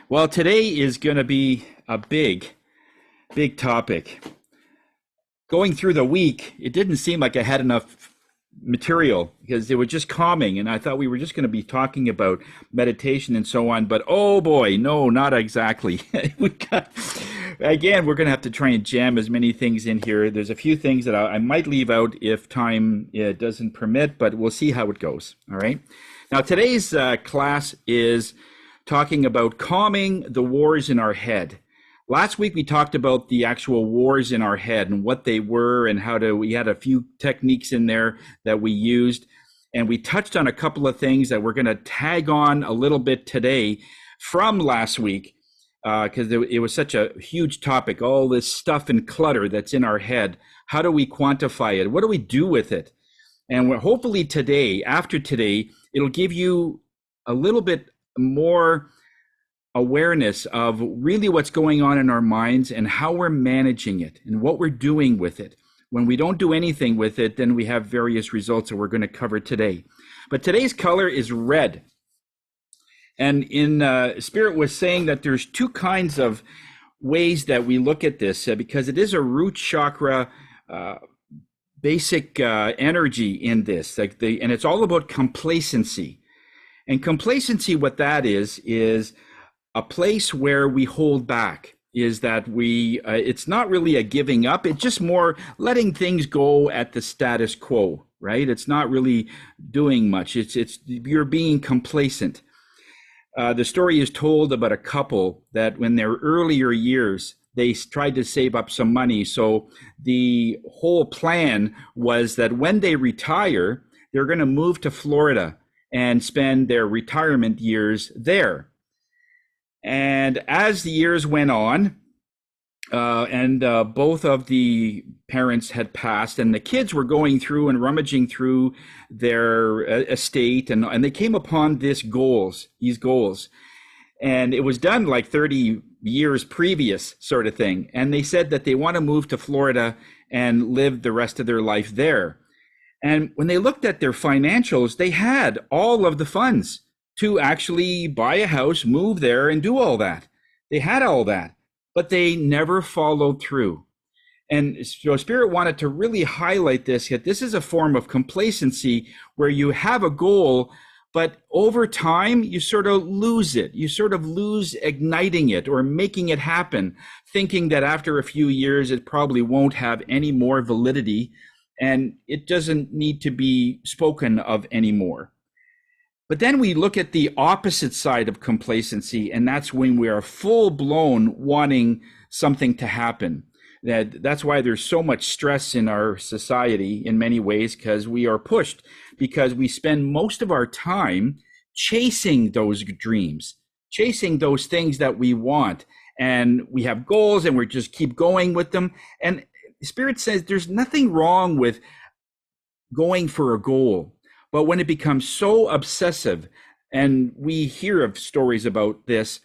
Well, today is going to be a big topic. Going through the week, it didn't seem like I had enough material because they were just calming, and I thought we were just going to be talking about meditation and so on. But oh boy, no, not exactly. we got, Again, we're going to have to try and jam as many things in here. There's a few things that I might leave out if time doesn't permit, but we'll see how it goes. All right. Now, today's class is talking about calming the wars in our head. Last week, we talked about the actual wars in our head and what they were and we had a few techniques in there that we used. And we touched on a couple of things that we're going to tag on a little bit today from last week, because it was such a huge topic, all this stuff and clutter that's in our head. How do we quantify it? What do we do with it? And hopefully today, after today, it'll give you a little bit more awareness of really what's going on in our minds and how we're managing it and what we're doing with it. When we don't do anything with it, then we have various results that we're going to cover today. But today's color is red. And in Spirit was saying that there's two kinds of ways that we look at this because it is a root chakra basic energy in this, and it's all about complacency. And complacency, what that is a place where we hold back, is that it's not really a giving up, it's just more letting things go at the status quo, right? It's not really doing much, it's you're being complacent. The story is told about a couple that when their earlier years, they tried to save up some money. So the whole plan was that when they retire, they're going to move to Florida and spend their retirement years there. And as the years went on, and both of the parents had passed, and the kids were going through and rummaging through their estate, and they came upon these goals. And it was done like 30 years previous, sort of thing. And they said that they want to move to Florida and live the rest of their life there. And when they looked at their financials, they had all of the funds to actually buy a house, move there, and do all that. They had all that, but they never followed through. And so Spirit wanted to really highlight this, that this is a form of complacency where you have a goal, but over time, you sort of lose it. You sort of lose igniting it or making it happen, thinking that after a few years, it probably won't have any more validity and it doesn't need to be spoken of anymore. But then we look at the opposite side of complacency, and that's when we are full-blown wanting something to happen. That's why there's so much stress in our society in many ways, because we are pushed, because we spend most of our time chasing those dreams, chasing those things that we want. And we have goals and we just keep going with them. And Spirit says there's nothing wrong with going for a goal. But when it becomes so obsessive, and we hear of stories about this,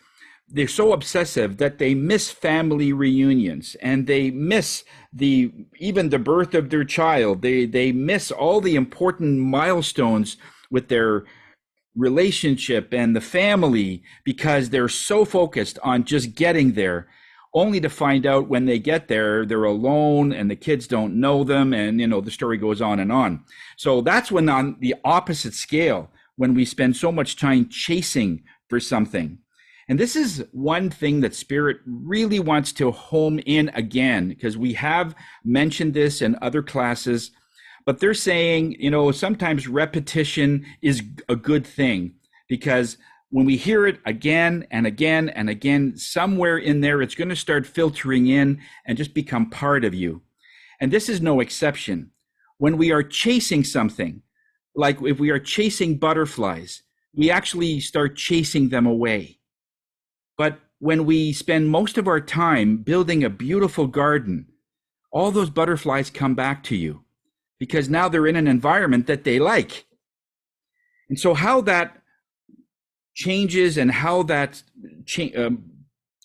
they're so obsessive that they miss family reunions and they miss even the birth of their child. They miss all the important milestones with their relationship and the family because they're so focused on just getting there, only to find out when they get there, they're alone and the kids don't know them, and the story goes on and on. So that's when, on the opposite scale, when we spend so much time chasing for something. And this is one thing that Spirit really wants to home in again, because we have mentioned this in other classes, but they're saying, sometimes repetition is a good thing, because when we hear it again and again and again, somewhere in there, it's going to start filtering in and just become part of you. And this is no exception. When we are chasing something, like if we are chasing butterflies, we actually start chasing them away. But when we spend most of our time building a beautiful garden, all those butterflies come back to you because now they're in an environment that they like. And so how that changes and how that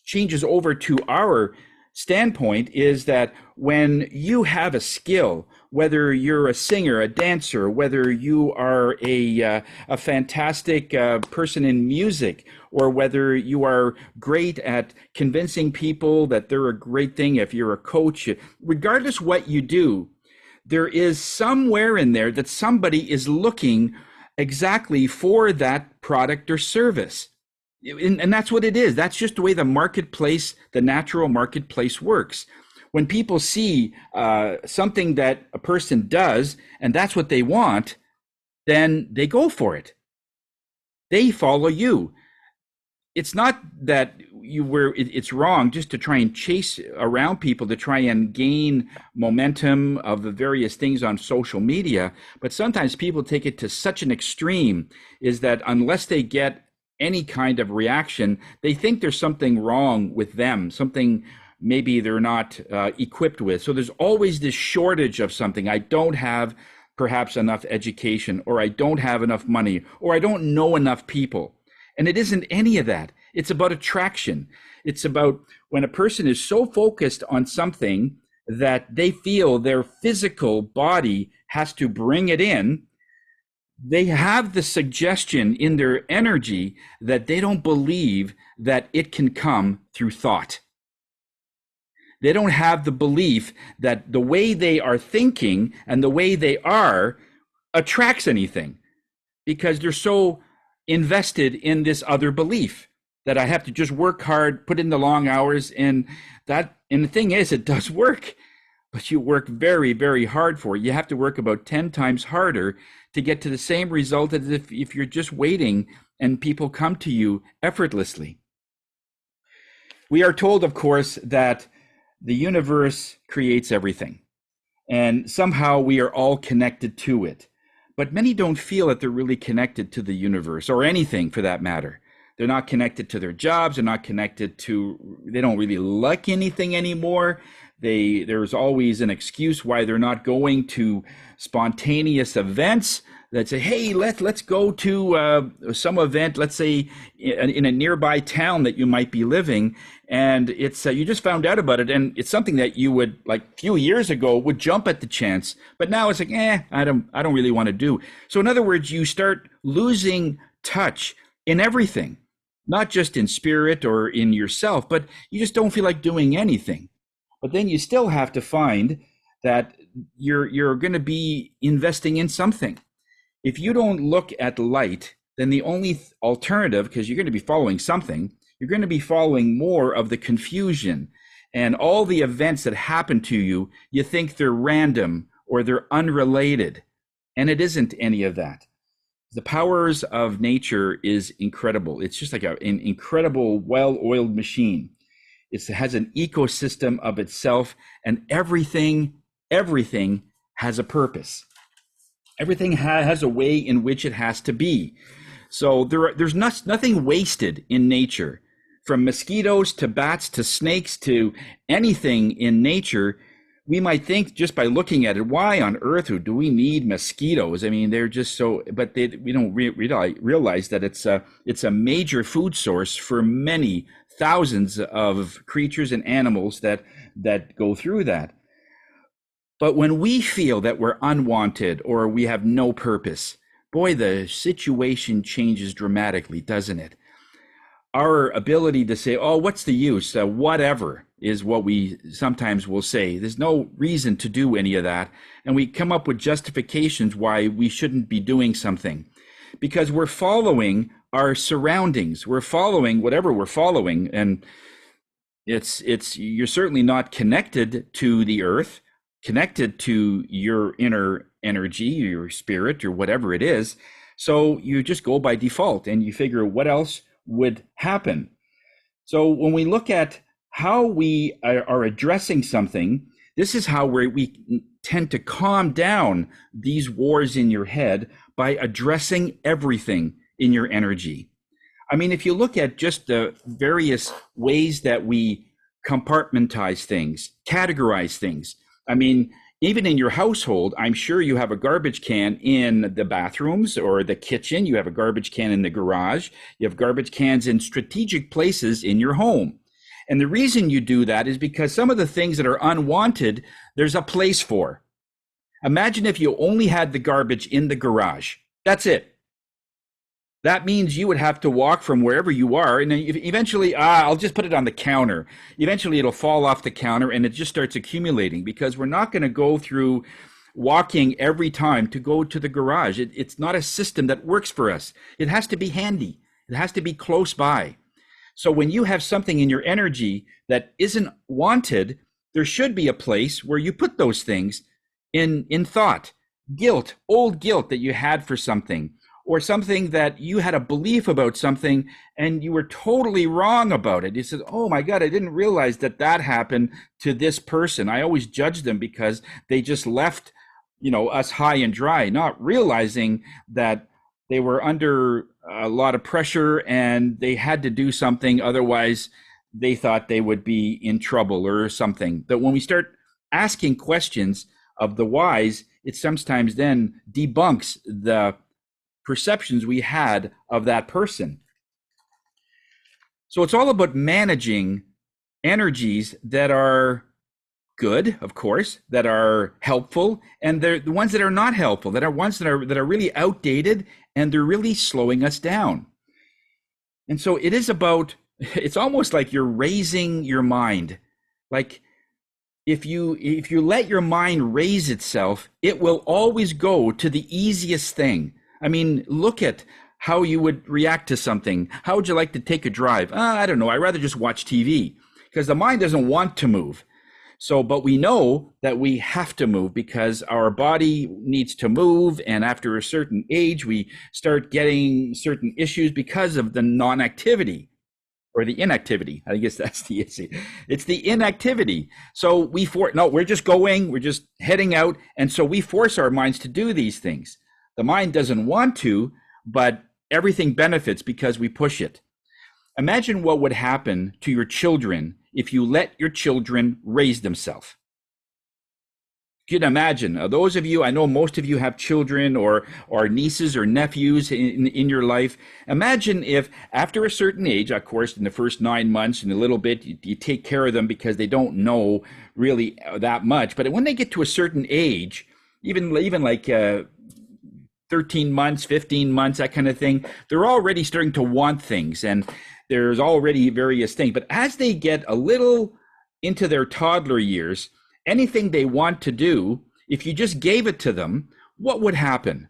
changes over to our standpoint is that when you have a skill whether you're a singer, a dancer, whether you are a fantastic person in music, or whether you are great at convincing people that they're a great thing, if you're a coach, regardless what you do, there is somewhere in there that somebody is looking exactly for that product or service. And that's what it is. That's just the way the marketplace, the natural marketplace works. When people see something that a person does and that's what they want, then they go for it. They follow you. It's not that it's wrong just to try and chase around people to try and gain momentum of the various things on social media. But sometimes people take it to such an extreme, is that unless they get any kind of reaction, they think there's something wrong with them, something maybe they're not equipped with. So there's always this shortage of something. I don't have perhaps enough education, or I don't have enough money, or I don't know enough people. And it isn't any of that. It's about attraction. It's about when a person is so focused on something that they feel their physical body has to bring it in, they have the suggestion in their energy that they don't believe that it can come through thought. They don't have the belief that the way they are thinking and the way they are attracts anything, because they're so invested in this other belief that I have to just work hard, put in the long hours, and the thing is, it does work, but you work very, very hard for it. You have to work about 10 times harder to get to the same result as if you're just waiting and people come to you effortlessly. We are told, of course, that the universe creates everything, and somehow we are all connected to it. But many don't feel that they're really connected to the universe, or anything for that matter. They're not connected to their jobs. They're not connected to, they don't really like anything anymore. There's always an excuse why they're not going to spontaneous events that say, hey, let's go to some event, let's say in a nearby town that you might be living, and it's you just found out about it, and it's something that you would, like a few years ago, would jump at the chance, but now it's like, I don't really want to do. So in other words, you start losing touch in everything, not just in spirit or in yourself, but you just don't feel like doing anything. But then you still have to find that you're going to be investing in something. If you don't look at light, then the only alternative, because you're going to be following something, you're going to be following more of the confusion and all the events that happen to you. You think they're random or they're unrelated, and it isn't any of that. The powers of nature is incredible. It's just like an incredible, well-oiled machine. It has an ecosystem of itself, and everything has a purpose. Everything has a way in which it has to be. So there's nothing wasted in nature, from mosquitoes to bats to snakes to anything in nature. We might think, just by looking at it, why on earth do we need mosquitoes? I mean, they're just so, but we don't realize that it's a major food source for many thousands of creatures and animals that go through that. But when we feel that we're unwanted or we have no purpose, boy, the situation changes dramatically, doesn't it? Our ability to say, oh, what's the use? Whatever is what we sometimes will say. There's no reason to do any of that. And we come up with justifications why we shouldn't be doing something, because we're following our surroundings. We're following whatever we're following. And you're certainly not connected to the earth, connected to your inner energy, your spirit, or whatever it is. So you just go by default and you figure what else would happen. So when we look at how we are addressing something, this is how we tend to calm down these wars in your head, by addressing everything in your energy. I mean, if you look at just the various ways that we compartmentize things, categorize things, I mean, even in your household, I'm sure you have a garbage can in the bathrooms or the kitchen. You have a garbage can in the garage. You have garbage cans in strategic places in your home. And the reason you do that is because some of the things that are unwanted, there's a place for. Imagine if you only had the garbage in the garage. That's it. That means you would have to walk from wherever you are, and then eventually, I'll just put it on the counter. Eventually, it'll fall off the counter, and it just starts accumulating because we're not going to go through walking every time to go to the garage. It's not a system that works for us. It has to be handy. It has to be close by. So when you have something in your energy that isn't wanted, there should be a place where you put those things in thought. Guilt, old guilt that you had for something, or something that you had a belief about something and you were totally wrong about it. You said, oh my God, I didn't realize that that happened to this person. I always judged them because they just left, us high and dry, not realizing that they were under a lot of pressure and they had to do something. Otherwise, they thought they would be in trouble or something. But when we start asking questions of the whys, it sometimes then debunks the perceptions we had of that person. So it's all about managing energies that are good, of course, that are helpful, and they're the ones that are not helpful, that are ones that are really outdated, and they're really slowing us down. And so it is about, it's almost like you're raising your mind. Like if you let your mind raise itself, it will always go to the easiest thing. I mean, look at how you would react to something. How would you like to take a drive? I don't know. I'd rather just watch TV because the mind doesn't want to move. So, but we know that we have to move because our body needs to move. And after a certain age, we start getting certain issues because of the non-activity or the inactivity. I guess that's the issue. It's the inactivity. So we're just going, we're just heading out. And so we force our minds to do these things. The mind doesn't want to, but everything benefits because we push it. Imagine what would happen to your children if you let your children raise themselves. You can imagine, those of you, I know most of you have children or nieces or nephews in your life. Imagine if after a certain age, of course, in the first 9 months and a little bit, you take care of them because they don't know really that much. But when they get to a certain age, even like 13 months, 15 months, that kind of thing, they're already starting to want things. And there's already various things. But as they get a little into their toddler years, anything they want to do, if you just gave it to them, what would happen?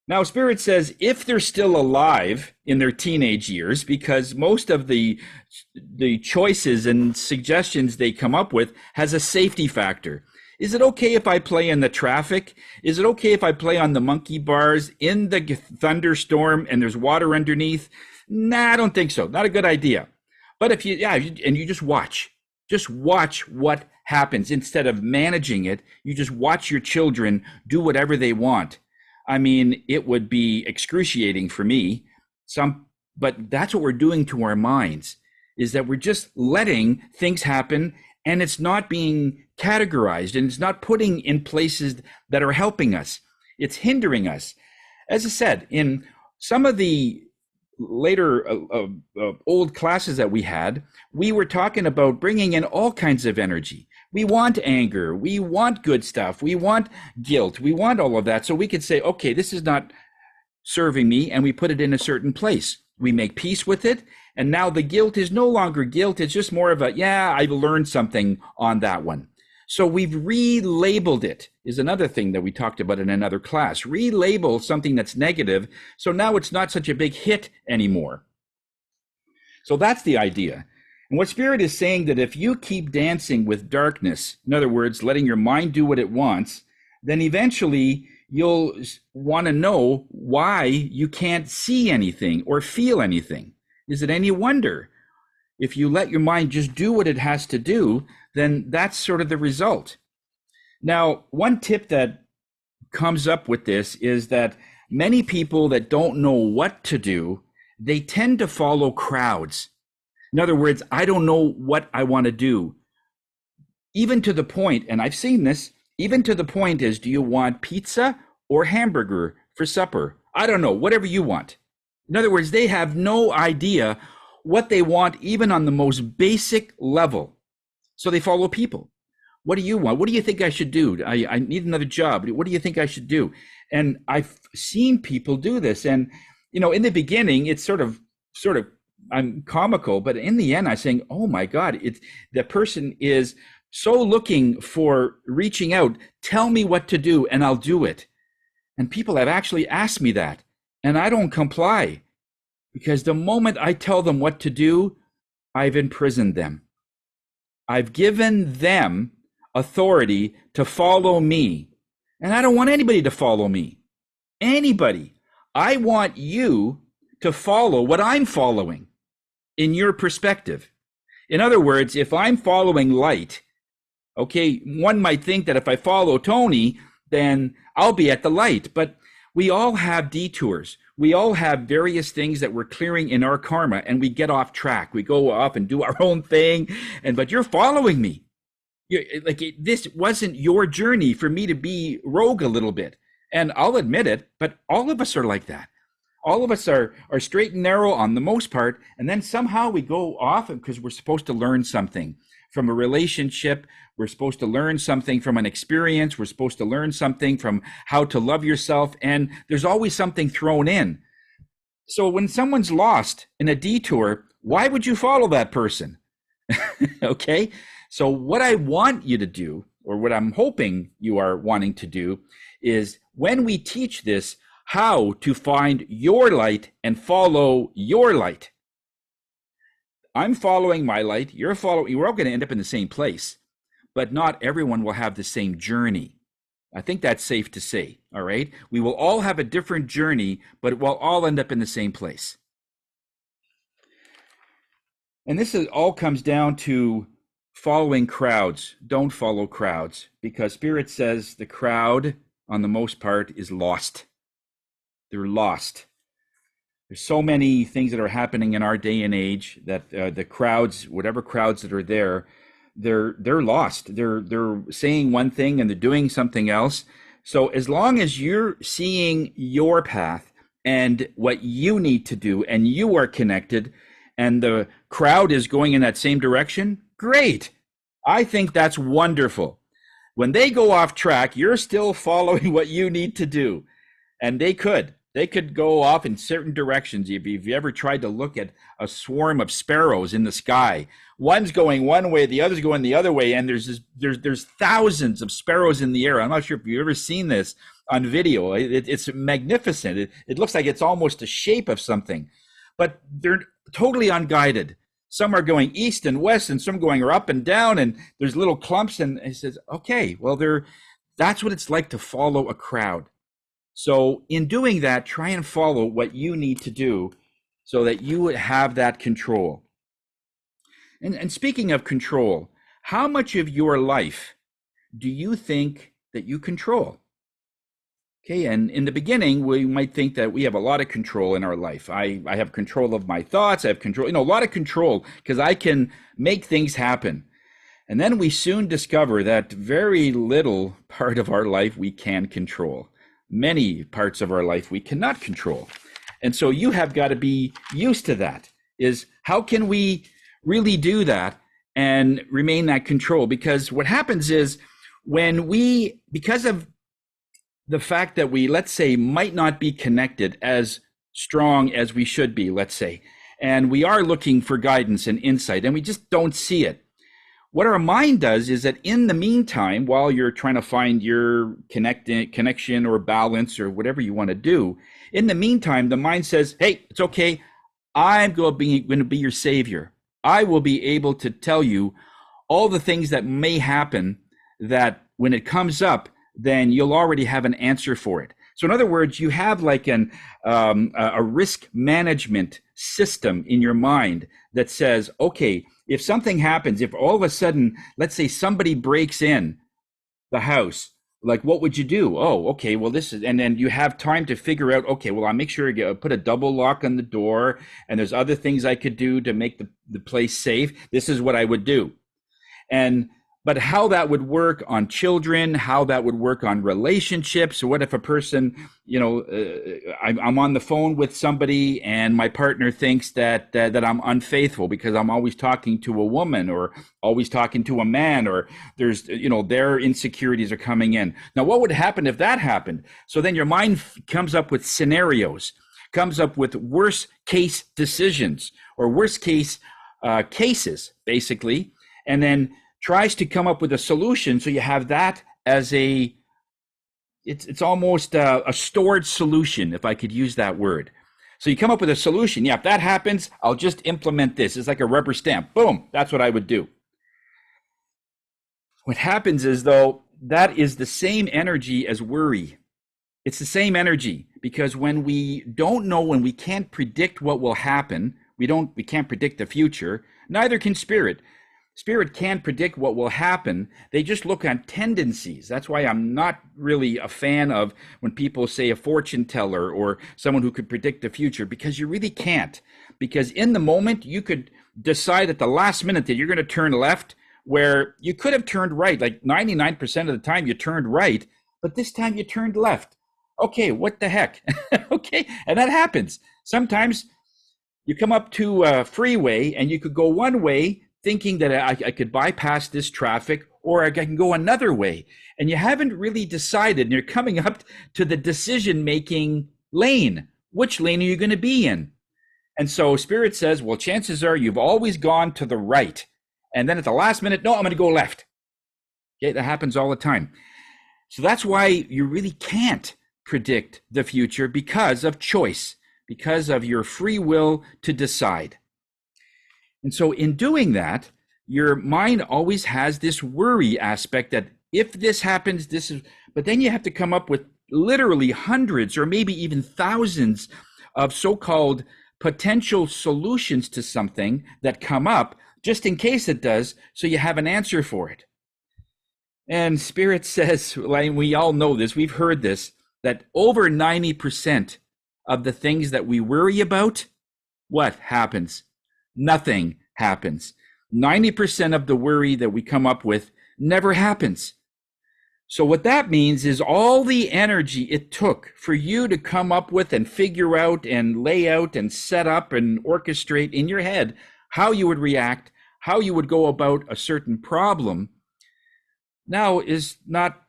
Now, Spirit says if they're still alive in their teenage years, because most of the choices and suggestions they come up with has a safety factor. Is it okay if I play in the traffic? Is it okay if I play on the monkey bars in the thunderstorm and there's water underneath? Nah, I don't think so. Not a good idea. But if you just watch what happens instead of managing it. You just watch your children do whatever they want. I mean, it would be excruciating for me. But that's what we're doing to our minds, is that we're just letting things happen, and it's not being categorized, and it's not putting in places that are helping us. It's hindering us. As I said, in some of the later old classes that we had, we were talking about bringing in all kinds of energy. We want anger. We want good stuff. We want guilt. We want all of that. So we could say, okay, this is not serving me, and we put it in a certain place. We make peace with it. And now the guilt is no longer guilt. It's just more of I've learned something on that one. So we've relabeled it, is another thing that we talked about in another class. Relabel something that's negative, so now it's not such a big hit anymore. So that's the idea. And what Spirit is saying, that if you keep dancing with darkness, in other words, letting your mind do what it wants, then eventually you'll want to know why you can't see anything or feel anything. Is it any wonder? If you let your mind just do what it has to do, then that's sort of the result. Now, one tip that comes up with this is that many people that don't know what to do, they tend to follow crowds. In other words, I don't know what I want to do. Even to the point, and I've seen this, even to the point is, do you want pizza or hamburger for supper? I don't know, whatever you want. In other words, they have no idea what they want, even on the most basic level. So they follow people. What do you want? What do you think I should do? I need another job. What do you think I should do? And I've seen people do this. And, in the beginning, it's sort of, I'm comical, but in the end, I'm saying, oh my God, the person is so looking for reaching out. Tell me what to do and I'll do it. And people have actually asked me that, and I don't comply, because the moment I tell them what to do, I've imprisoned them. I've given them authority to follow me. And I don't want anybody to follow me. Anybody. I want you to follow what I'm following in your perspective. In other words, if I'm following light, okay, one might think that if I follow Tony, then I'll be at the light. But we all have detours. We all have various things that we're clearing in our karma, and we get off track. We go off and do our own thing, but you're following me. This wasn't your journey for me to be rogue a little bit. And I'll admit it, but all of us are like that. All of us are straight and narrow on the most part, and then somehow we go off because we're supposed to learn something from a relationship. We're supposed to learn something from an experience. We're supposed to learn something from how to love yourself, and there's always something thrown in. So when someone's lost in a detour, why would you follow that person? Okay? So what I want you to do, or what I'm hoping you are wanting to do, is when we teach this, how to find your light and follow your light. I'm following my light, you're following, we're all going to end up in the same place, but not everyone will have the same journey. I think that's safe to say, all right? We will all have a different journey, but we'll all end up in the same place. And this all comes down to following crowds. Don't follow crowds, because Spirit says the crowd, on the most part, is lost. They're lost. There's so many things that are happening in our day and age that the crowds, whatever crowds that are there, they're lost. They're saying one thing and they're doing something else. So as long as you're seeing your path and what you need to do, and you are connected, and the crowd is going in that same direction, great. I think that's wonderful. When they go off track, you're still following what you need to do. And they could go off in certain directions. If you've ever tried to look at a swarm of sparrows in the sky, one's going one way, the other's going the other way, and there's thousands of sparrows in the air. I'm not sure if you've ever seen this on video. It's magnificent. It looks like it's almost a shape of something, but they're totally unguided. Some are going east and west, and some going up and down, and there's little clumps. And he says, okay, well, that's what it's like to follow a crowd. So in doing that, try and follow what you need to do so that you would have that control. And speaking of control, how much of your life do you think that you control? Okay, and in the beginning, we might think that we have a lot of control in our life. I have control of my thoughts. I have control, a lot of control, because I can make things happen. And then we soon discover that very little part of our life we can control. Many parts of our life we cannot control. And so you have got to be used to that, is how can we really do that and remain that control? Because what happens is when because of the fact that we, let's say, might not be connected as strong as we should be, let's say, and we are looking for guidance and insight, and we just don't see it. What our mind does is that in the meantime, while you're trying to find your connection or balance or whatever you want to do, in the meantime, the mind says, hey, it's okay. I'm going to be your savior. I will be able to tell you all the things that may happen, that when it comes up, then you'll already have an answer for it. So in other words, you have like a risk management system in your mind that says, okay, if something happens, if all of a sudden, let's say somebody breaks in the house, like what would you do? Oh, okay, well and then you have time to figure out, okay, well, I'll make sure I put a double lock on the door, and there's other things I could do to make the place safe. This is what I would do. And But how that would work on children, how that would work on relationships. What if a person, I'm on the phone with somebody and my partner thinks that I'm unfaithful because I'm always talking to a woman or always talking to a man, or there's, their insecurities are coming in. Now, what would happen if that happened? So then your mind comes up with scenarios, comes up with worst case decisions or worst case cases, basically, and then tries to come up with a solution. So you have that as it's almost a stored solution, if I could use that word. So you come up with a solution. Yeah, if that happens, I'll just implement this. It's like a rubber stamp. Boom, that's what I would do. What happens is, though, that is the same energy as worry. It's the same energy, because when we don't know, when we can't predict what will happen, we can't predict the future. Neither can spirit. Spirit can't predict what will happen. They just look at tendencies. That's why I'm not really a fan of when people say a fortune teller or someone who could predict the future, because you really can't. Because in the moment, you could decide at the last minute that you're going to turn left, where you could have turned right. Like 99% of the time you turned right, but this time you turned left. Okay, what the heck? Okay, and that happens. Sometimes you come up to a freeway and you could go one way, thinking that I could bypass this traffic, or I can go another way. And you haven't really decided, and you're coming up to the decision-making lane. Which lane are you going to be in? And so Spirit says, well, chances are you've always gone to the right. And then at the last minute, no, I'm going to go left. Okay, that happens all the time. So that's why you really can't predict the future, because of choice, because of your free will to decide. And so in doing that, your mind always has this worry aspect that if this happens, this is, but then you have to come up with literally hundreds or maybe even thousands of so-called potential solutions to something that come up, just in case it does, so you have an answer for it. And Spirit says, like, we all know this, we've heard this, that over 90% of the things that we worry about, what happens? Nothing happens. 90% of the worry that we come up with never happens. So what that means is all the energy it took for you to come up with and figure out and lay out and set up and orchestrate in your head how you would react, how you would go about a certain problem, now is not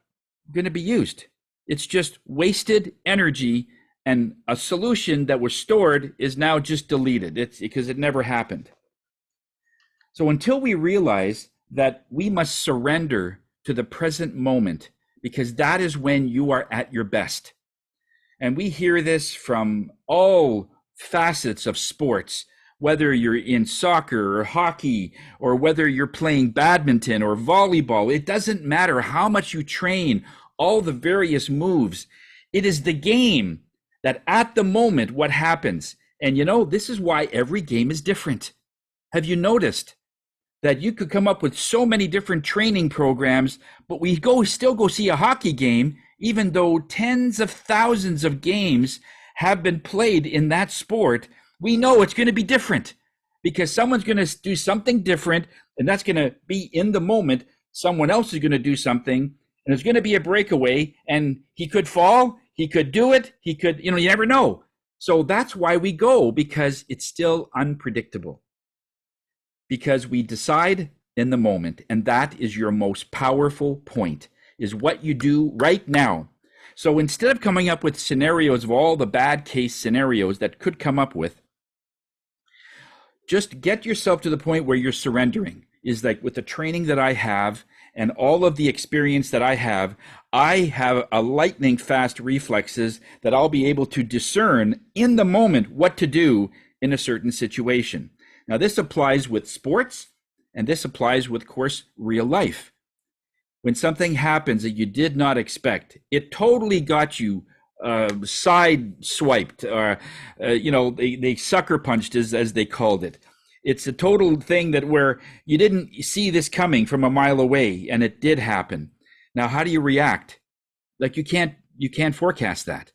going to be used. It's just wasted energy, and a solution that was stored is now just deleted. It's because it never happened. So until we realize that we must surrender to the present moment, because that is when you are at your best. And we hear this from all facets of sports, whether you're in soccer or hockey, or whether you're playing badminton or volleyball. It doesn't matter how much you train, all the various moves. It is the game that at the moment what happens. And this is why every game is different. Have you noticed that you could come up with so many different training programs, but we still go see a hockey game, even though tens of thousands of games have been played in that sport? We know it's going to be different, because someone's going to do something different, and that's going to be in the moment. Someone else is going to do something, and there's going to be a breakaway, and he could fall, he could do it, he could, you never know. So that's why we go, because it's still unpredictable. Because we decide in the moment, and that is your most powerful point, is what you do right now. So instead of coming up with scenarios of all the bad case scenarios that could come up with, just get yourself to the point where you're surrendering. Is like with the training that I have and all of the experience that I have a lightning fast reflexes that I'll be able to discern in the moment what to do in a certain situation. Now, this applies with sports, and this applies with, of course, real life. When something happens that you did not expect, it totally got you side swiped, or they sucker punched, as they called it. It's a total thing that where you didn't see this coming from a mile away, and it did happen. Now, how do you react? Like you can't forecast that.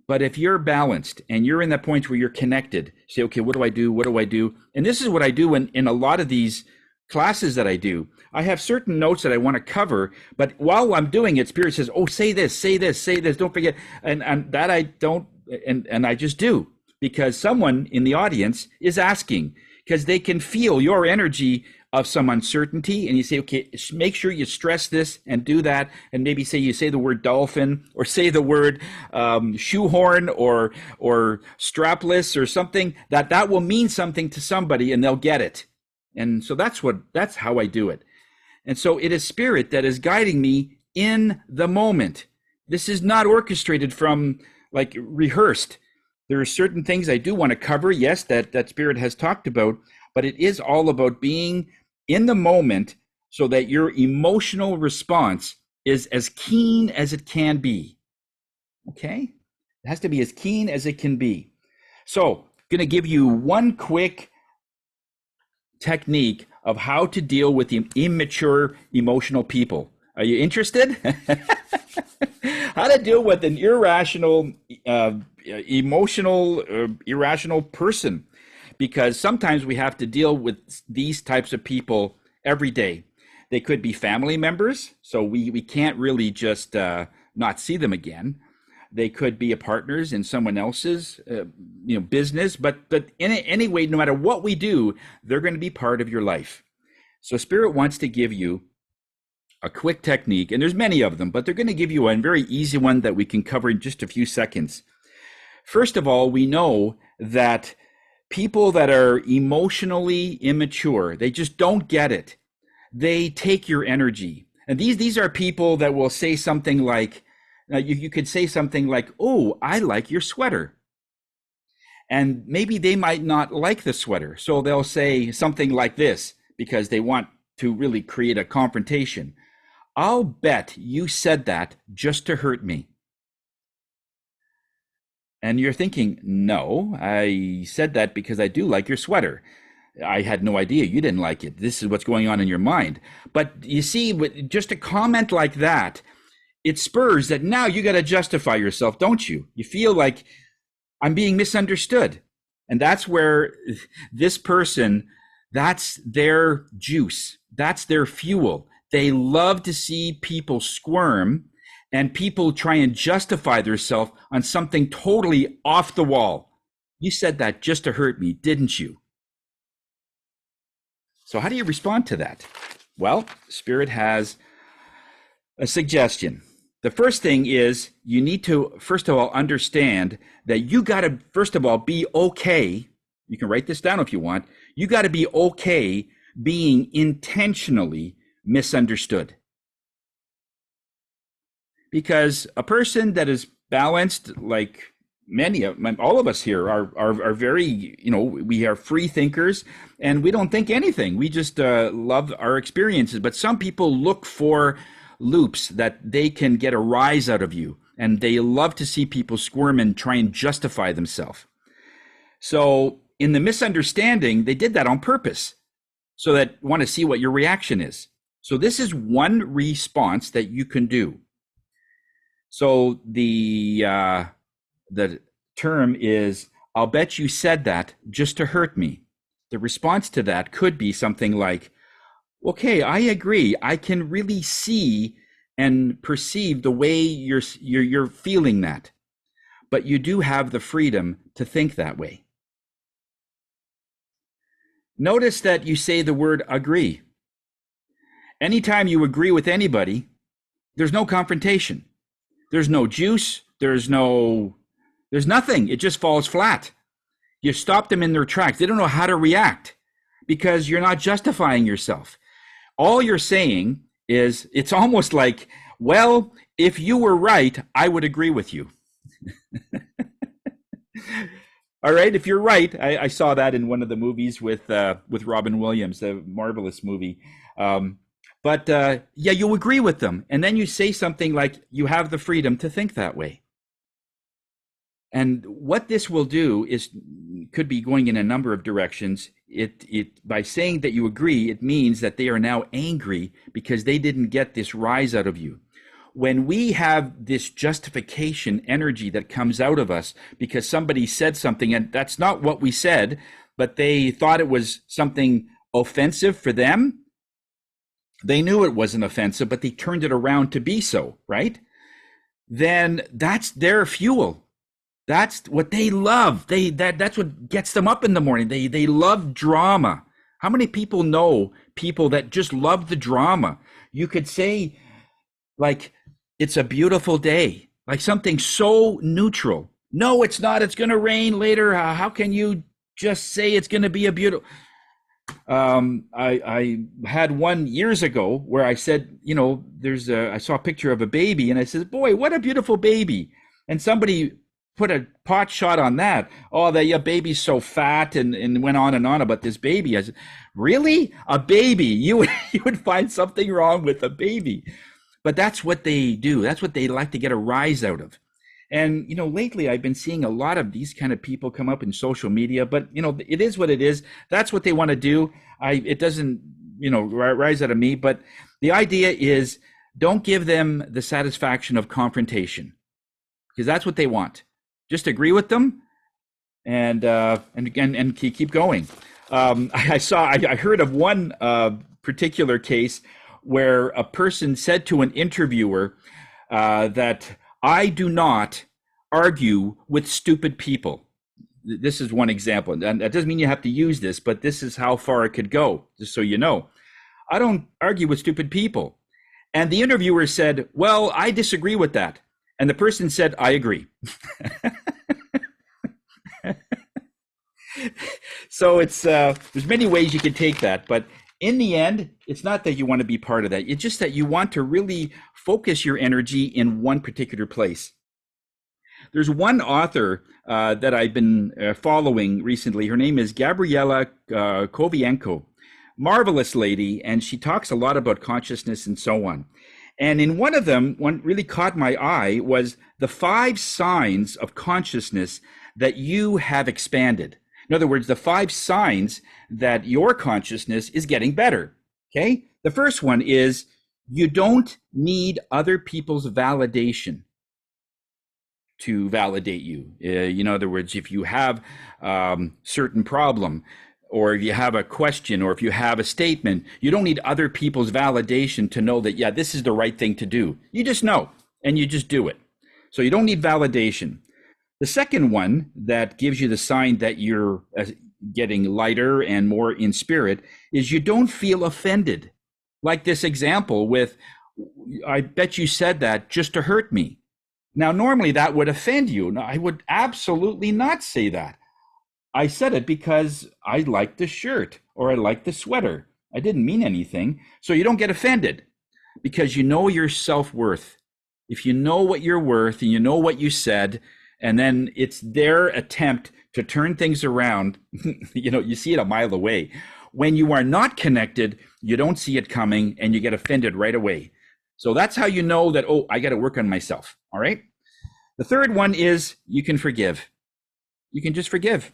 But if you're balanced and you're in that point where you're connected, say, okay, what do I do? What do I do? And this is what I do in a lot of these classes that I do, I have certain notes that I want to cover, but while I'm doing it, Spirit says, "Oh, say this, say this, say this. Don't forget." And that I don't, and I just do, because someone in the audience is asking, because they can feel your energy of some uncertainty, and you say, "Okay, make sure you stress this and do that," and maybe you say the word dolphin, or say the word shoehorn, or strapless, or something that will mean something to somebody, and they'll get it. And so that's how I do it. And so it is Spirit that is guiding me in the moment. This is not orchestrated from, like, rehearsed. There are certain things I do want to cover, yes, that Spirit has talked about, but it is all about being in the moment so that your emotional response is as keen as it can be. Okay? It has to be as keen as it can be. So, I'm going to give you one quick technique of how to deal with immature emotional people. Are you interested? How to deal with an irrational, irrational person. Because sometimes we have to deal with these types of people every day. They could be family members, so we can't really just not see them again. They could be partners in someone else's business, but anyway, no matter what we do, they're going to be part of your life. So Spirit wants to give you a quick technique, and there's many of them, but they're going to give you a very easy one that we can cover in just a few seconds. First of all, we know that people that are emotionally immature, they just don't get it. They take your energy. And these are people that will say something like, you could say something like, "Oh, I like your sweater." And maybe they might not like the sweater. So they'll say something like this because they want to really create a confrontation. "I'll bet you said that just to hurt me." And you're thinking, "No, I said that because I do like your sweater. I had no idea you didn't like it. This is what's going on in your mind." But you see, with just a comment like that, it spurs that now you got to justify yourself, don't you? You feel like I'm being misunderstood. And that's where this person, that's their juice. That's their fuel. They love to see people squirm and people try and justify themselves on something totally off the wall. "You said that just to hurt me, didn't you?" So how do you respond to that? Well, Spirit has a suggestion. The first thing is you need to, first of all, understand that you got to, first of all, be okay. You can write this down if you want. You got to be okay being intentionally misunderstood. Because a person that is balanced, like all of us here are very, we are free thinkers and we don't think anything. We just love our experiences. But some people look for loops that they can get a rise out of you, and they love to see people squirm and try and justify themselves. So in the misunderstanding, they did that on purpose, so that want to see what your reaction is. So this is one response that you can do. So the term is, "I'll bet you said that just to hurt me." The response to that could be something like, "Okay, I agree. I can really see and perceive the way you're feeling that, but you do have the freedom to think that way." Notice that you say the word agree. Anytime you agree with anybody, there's no confrontation. There's no juice. There's nothing. It just falls flat. You stop them in their tracks. They don't know how to react because you're not justifying yourself. All you're saying is, it's almost like, "Well, if you were right, I would agree with you." All right, if you're right, I saw that in one of the movies with Robin Williams, a marvelous movie. But yeah, you agree with them, and then you say something like, "You have the freedom to think that way." And what this will do is, could be going in a number of directions. By saying that you agree, it means that they are now angry because they didn't get this rise out of you. When we have this justification energy that comes out of us because somebody said something and that's not what we said, but they thought it was something offensive for them, they knew it wasn't offensive, but they turned it around to be so, right? Then that's their fuel. That's what they love. That's what gets them up in the morning. They love drama. How many people know people that just love the drama? You could say, like, it's a beautiful day, like something so neutral. No, it's not. It's going to rain later. How can you just say it's going to be a beautiful? I had one years ago where I said, I saw a picture of a baby and I said, boy, what a beautiful baby. And somebody put a pot shot on that. Oh, the baby's so fat, and went on and on about this baby. I said, really? A baby? You would find something wrong with a baby. But that's what they do. That's what they like to get a rise out of. And, lately I've been seeing a lot of these kind of people come up in social media, but, it is what it is. That's what they want to do. It doesn't, rise out of me. But the idea is, don't give them the satisfaction of confrontation, because that's what they want. Just agree with them and keep going. I heard of one particular case where a person said to an interviewer that I do not argue with stupid people. This is one example. And that doesn't mean you have to use this, but this is how far it could go, just so you know. I don't argue with stupid people. And the interviewer said, well, I disagree with that. And the person said, I agree. So there's many ways you can take that, but in the end, it's not that you want to be part of that. It's just that you want to really focus your energy in one particular place. There's one author that I've been following recently. Her name is Gabriela Kovienko. Marvelous lady, and she talks a lot about consciousness and so on. And in one of them, one really caught my eye was the 5 signs of consciousness that you have expanded. In other words, the 5 signs that your consciousness is getting better. Okay? The first one is you don't need other people's validation to validate you. In other words, if you have certain problem, or if you have a question, or if you have a statement, you don't need other people's validation to know that, yeah, this is the right thing to do. You just know, and you just do it. So you don't need validation. The second one that gives you the sign that you're getting lighter and more in spirit is you don't feel offended. Like this example with, I bet you said that just to hurt me. Now, normally that would offend you. No, I would absolutely not say that. I said it because I like the shirt or I like the sweater. I didn't mean anything. So you don't get offended because you know your self-worth. If you know what you're worth and you know what you said, and then it's their attempt to turn things around, you see it a mile away. When you are not connected, you don't see it coming and you get offended right away. So that's how you know that, oh, I got to work on myself. All right. The third one is you can forgive. You can just forgive.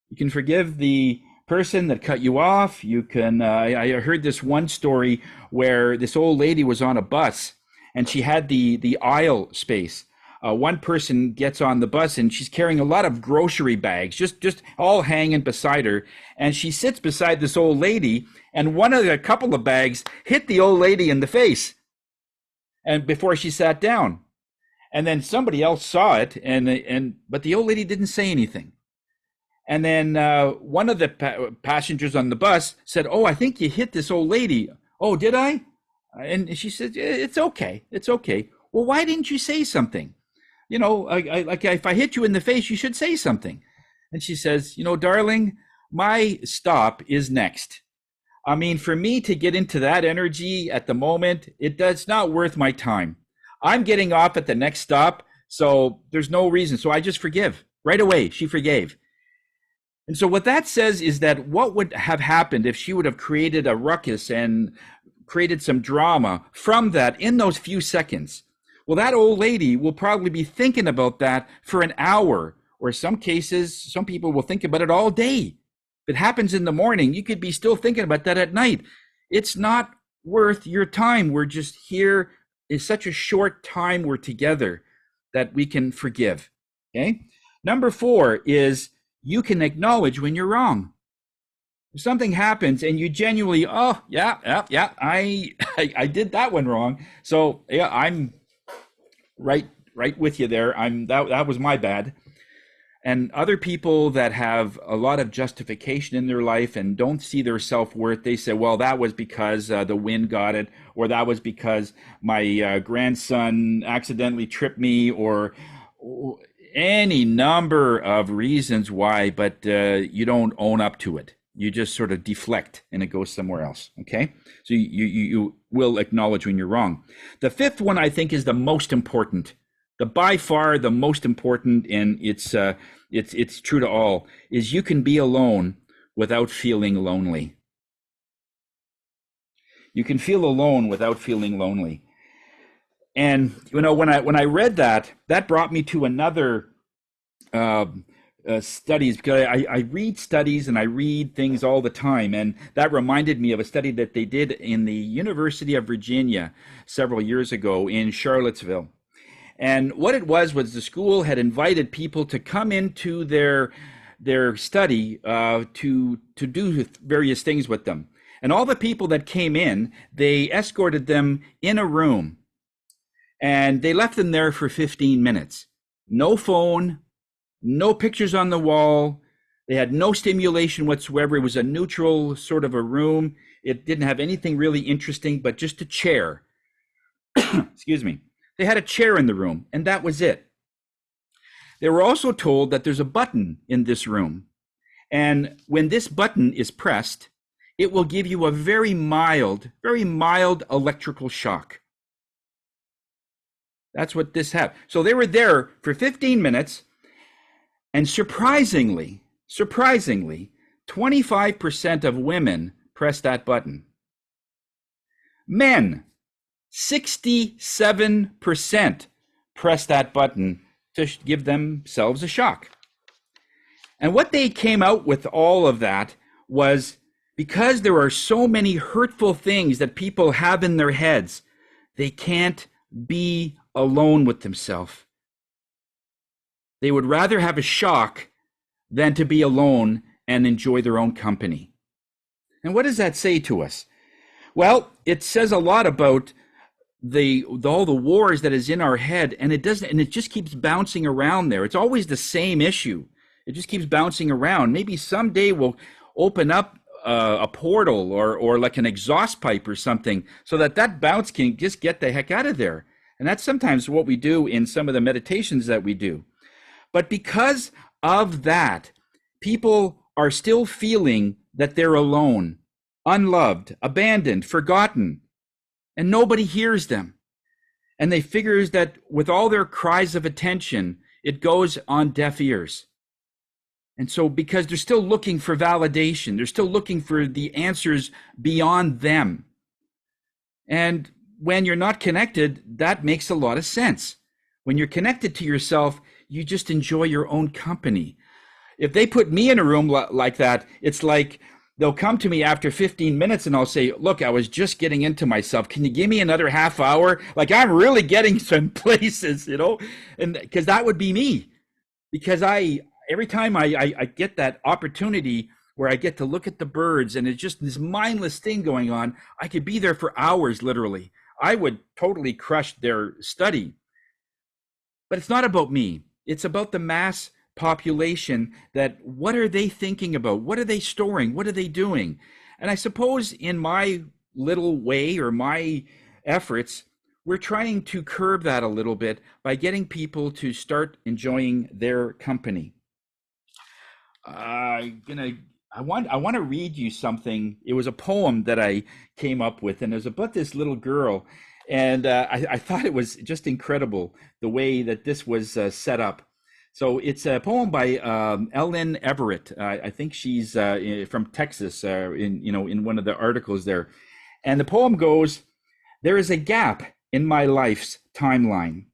You can forgive the person that cut you off. You can, I heard this one story where this old lady was on a bus and she had the aisle space. One person gets on the bus and she's carrying a lot of grocery bags, just all hanging beside her. And she sits beside this old lady, and a couple of bags hit the old lady in the face, and before she sat down. And then somebody else saw it, but the old lady didn't say anything. And then one of the passengers on the bus said, "Oh, I think you hit this old lady." "Oh, did I?" And she said, "It's okay. It's okay." "Well, why didn't you say something? Like if I hit you in the face, you should say something." And she says, "Darling, my stop is next. I mean, for me to get into that energy at the moment, it's not worth my time. I'm getting off at the next stop, so there's no reason. So I just forgive." Right away, she forgave. And so what that says is that what would have happened if she would have created a ruckus and created some drama from that in those few seconds? Well, that old lady will probably be thinking about that for an hour, or some cases, some people will think about it all day. If it happens in the morning, you could be still thinking about that at night. It's not worth your time. We're just here. It's such a short time we're together that we can forgive. Okay. Number 4 is you can acknowledge when you're wrong. Something happens and you genuinely, oh yeah, yeah, yeah, I did that one wrong. So yeah, I'm right with you there. That was my bad. And other people that have a lot of justification in their life and don't see their self-worth, they say, well, that was because the wind got it, or that was because my grandson accidentally tripped me, or any number of reasons why, but you don't own up to it. You just sort of deflect and it goes somewhere else. Okay. So you will acknowledge when you're wrong. The fifth one, I think, is the most important, the by far the most important, and it's true to all, is you can be alone without feeling lonely. You can feel alone without feeling lonely. And when I read that, that brought me to another uh, studies, because I read studies and I read things all the time, and that reminded me of a study that they did in the University of Virginia several years ago in Charlottesville. And what it was the school had invited people to come into their study to do various things with them. And all the people that came in, they escorted them in a room and they left them there for 15 minutes. No phone, no pictures on the wall. They had no stimulation whatsoever. It was a neutral sort of a room. It didn't have anything really interesting, but just a chair. Excuse me. They had a chair in the room, and that was it. They were also told that there's a button in this room. And when this button is pressed, it will give you a very mild electrical shock. That's what this had. So they were there for 15 minutes, and surprisingly, 25% of women pressed that button. Men, 67% press that button to give themselves a shock. And what they came out with all of that was, because there are so many hurtful things that people have in their heads, they can't be alone with themselves. They would rather have a shock than to be alone and enjoy their own company. And what does that say to us? Well, it says a lot about all the wars that is in our head, and it just keeps bouncing around there. It's always the same issue. It just keeps bouncing around. Maybe someday we'll open up a portal or like an exhaust pipe or something, so that bounce can just get the heck out of there. And that's sometimes what we do in some of the meditations that we do. But because of that, people are still feeling that they're alone, unloved, abandoned, forgotten, and nobody hears them. And they figure that with all their cries of attention, it goes on deaf ears. And so because they're still looking for validation, they're still looking for the answers beyond them. And when you're not connected, that makes a lot of sense. When you're connected to yourself, you just enjoy your own company. If they put me in a room like that, it's like they'll come to me after 15 minutes and I'll say, look, I was just getting into myself. Can you give me another half hour? Like, I'm really getting some places, and because that would be me. Because every time I get that opportunity where I get to look at the birds and it's just this mindless thing going on, I could be there for hours, literally. I would totally crush their study. But it's not about me. It's about the mass population. That what are they thinking about? What are they storing? What are they doing? And I suppose in my little way or my efforts, we're trying to curb that a little bit by getting people to start enjoying their company. I want to read you something. It was a poem that I came up with, and it was about this little girl. And I thought it was just incredible the way that this was set up. So it's a poem by Ellen Everett. I think she's from Texas. In one of the articles there, and the poem goes, "There is a gap in my life's timeline.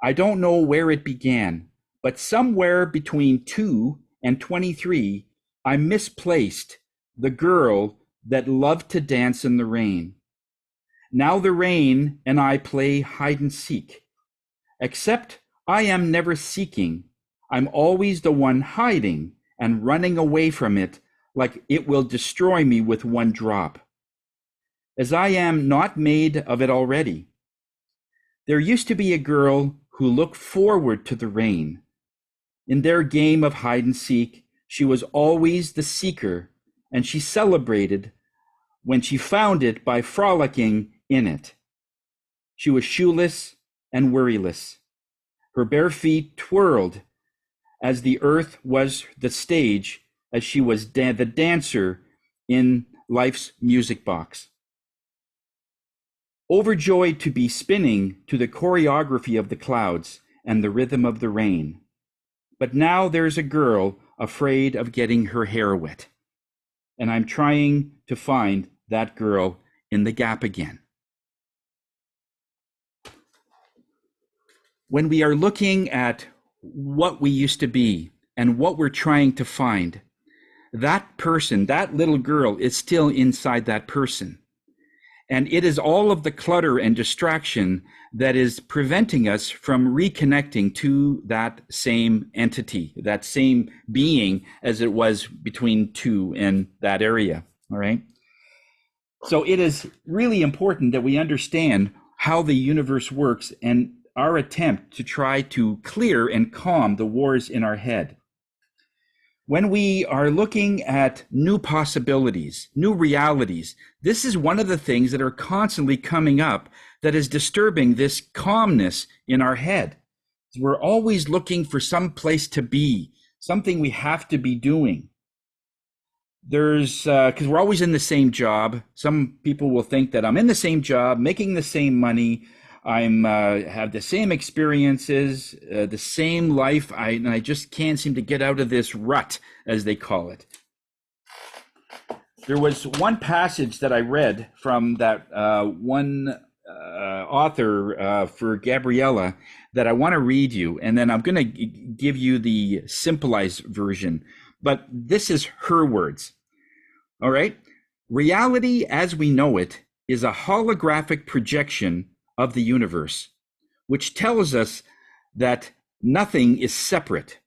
I don't know where it began, but somewhere between 2 and 23, I misplaced the girl that loved to dance in the rain. Now the rain and I play hide and seek. Except I am never seeking. I'm always the one hiding and running away from it like it will destroy me with one drop, as I am not made of it already. There used to be a girl who looked forward to the rain. In their game of hide and seek, she was always the seeker, and she celebrated when she found it by frolicking in it. She was shoeless and worryless. Her bare feet twirled as the earth was the stage, as she was the dancer in life's music box. Overjoyed to be spinning to the choreography of the clouds and the rhythm of the rain. But now there's a girl afraid of getting her hair wet. And I'm trying to find that girl in the gap again. When we are looking at what we used to be and what we're trying to find, that person, that little girl, is still inside that person. And it is all of the clutter and distraction that is preventing us from reconnecting to that same entity, that same being as it was between two in that area, all right? So it is really important that we understand how the universe works and our attempt to try to clear and calm the wars in our head. When we are looking at new possibilities, new realities, this is one of the things that are constantly coming up that is disturbing this calmness in our head. We're always looking for some place to be, something we have to be doing. Because we're always in the same job. Some people will think that I'm in the same job, making the same money, I'm have the same experiences, the same life. I just can't seem to get out of this rut, as they call it. There was one passage that I read from that one author for Gabriella that I want to read you, and then I'm going to give you the simplified version. But this is her words. All right. Reality as we know it is a holographic projection of the universe, which tells us that nothing is separate.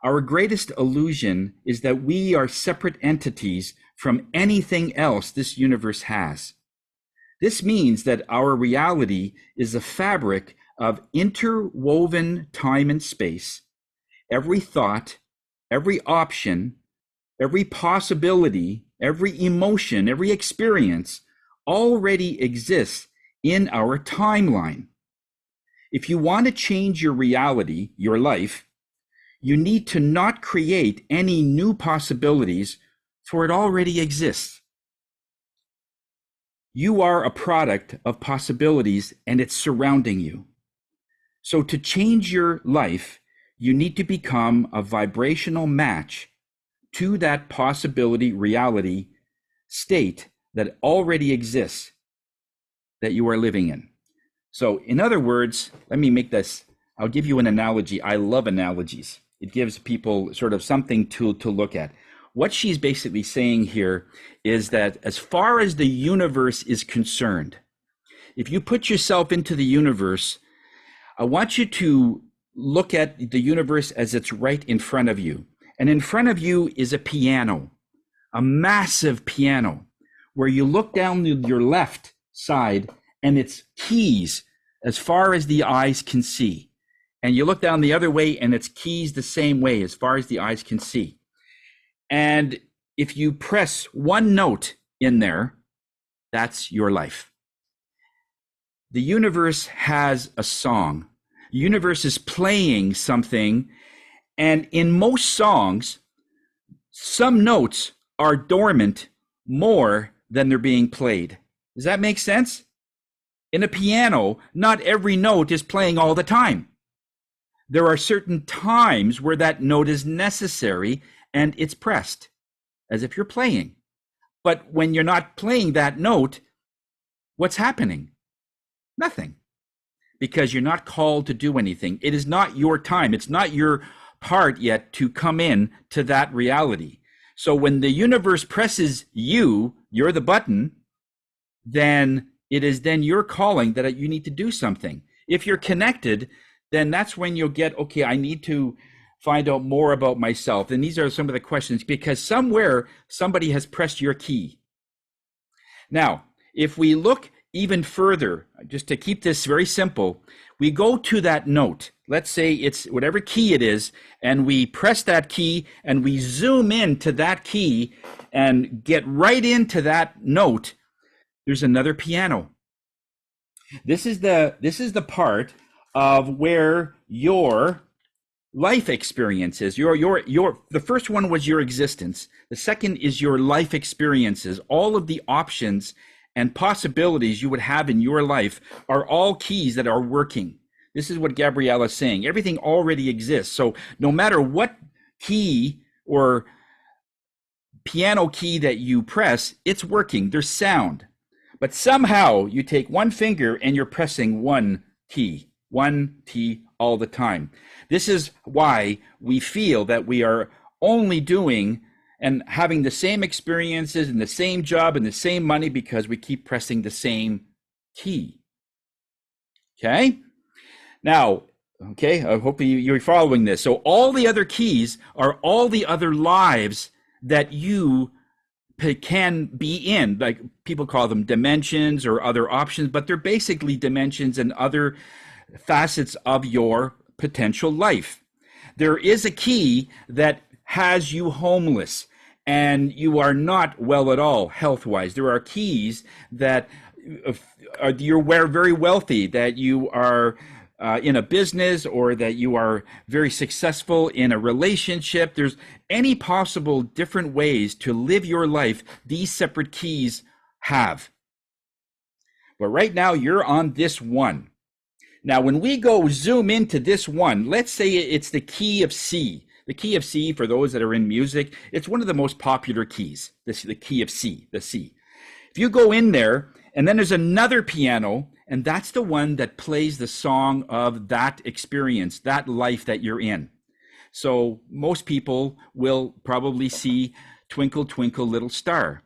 Our greatest illusion is that we are separate entities from anything else this universe has. This means that our reality is a fabric of interwoven time and space. Every thought, every option, every possibility, every emotion, every experience already exists in our timeline. If you want to change your reality, your life, you need to not create any new possibilities, for it already exists. You are a product of possibilities and it's surrounding you. So to change your life, you need to become a vibrational match to that possibility reality state that already exists, that you are living in. So in other words, let me make this, I'll give you an analogy. I love analogies. It gives people sort of something to look at. What she's basically saying here is that as far as the universe is concerned, if you put yourself into the universe, I want you to look at the universe as it's right in front of you. And in front of you is a piano, a massive piano, where you look down your left side and it's keys as far as the eyes can see. And you look down the other way and it's keys the same way as far as the eyes can see. And if you press one note in there, that's your life. The universe has a song. The universe is playing something. And in most songs, some notes are dormant more than they're being played. Does that make sense? In a piano, not every note is playing all the time. There are certain times where that note is necessary and it's pressed, as if you're playing. But when you're not playing that note, what's happening? Nothing. Because you're not called to do anything. It is not your time. It's not your part yet to come in to that reality. So when the universe presses you, you're the button, then it is then your calling that you need to do something. If you're connected, then that's when you'll get, okay, I need to find out more about myself? And these are some of the questions, because somewhere somebody has pressed your key. Now, if we look even further, just to keep this very simple, we go to that note. Let's say it's whatever key it is, and we press that key and we zoom into that key and get right into that note. There's another piano. This is the part of where your life experiences, the first one was your existence. The second is your life experiences. All of the options and possibilities you would have in your life are all keys that are working. This is what Gabrielle is saying. Everything already exists. So no matter what key or piano key that you press, it's working. There's sound. But somehow you take one finger and you're pressing one key all the time. This is why we feel that we are only doing and having the same experiences and the same job and the same money, because we keep pressing the same key. Okay? Now, okay, I hope you're following this. So all the other keys are all the other lives that you can be in. Like people call them dimensions or other options, but they're basically dimensions and other facets of your potential life. There is a key that has you homeless and you are not well at all health-wise. There are keys that you're very wealthy, that you are in a business, or that you are very successful in a relationship. There's any possible different ways to live your life these separate keys have. But right now you're on this one. Now, when we go zoom into this one, let's say it's the key of C. The key of C, for those that are in music, it's one of the most popular keys, the key of C, the C. If you go in there, and then there's another piano, and that's the one that plays the song of that experience, that life that you're in. So most people will probably see Twinkle, Twinkle, Little Star,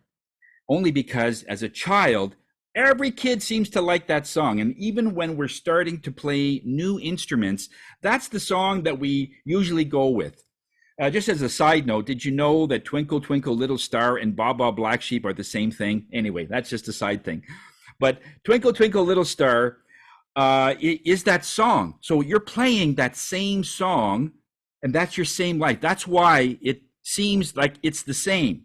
only because as a child, every kid seems to like that song. And even when we're starting to play new instruments, that's the song that we usually go with. Just as a side note, did you know that Twinkle, Twinkle, Little Star and Baa Baa Black Sheep are the same thing? Anyway, that's just a side thing. But Twinkle, Twinkle, Little Star is that song. So you're playing that same song, and that's your same life. That's why it seems like it's the same.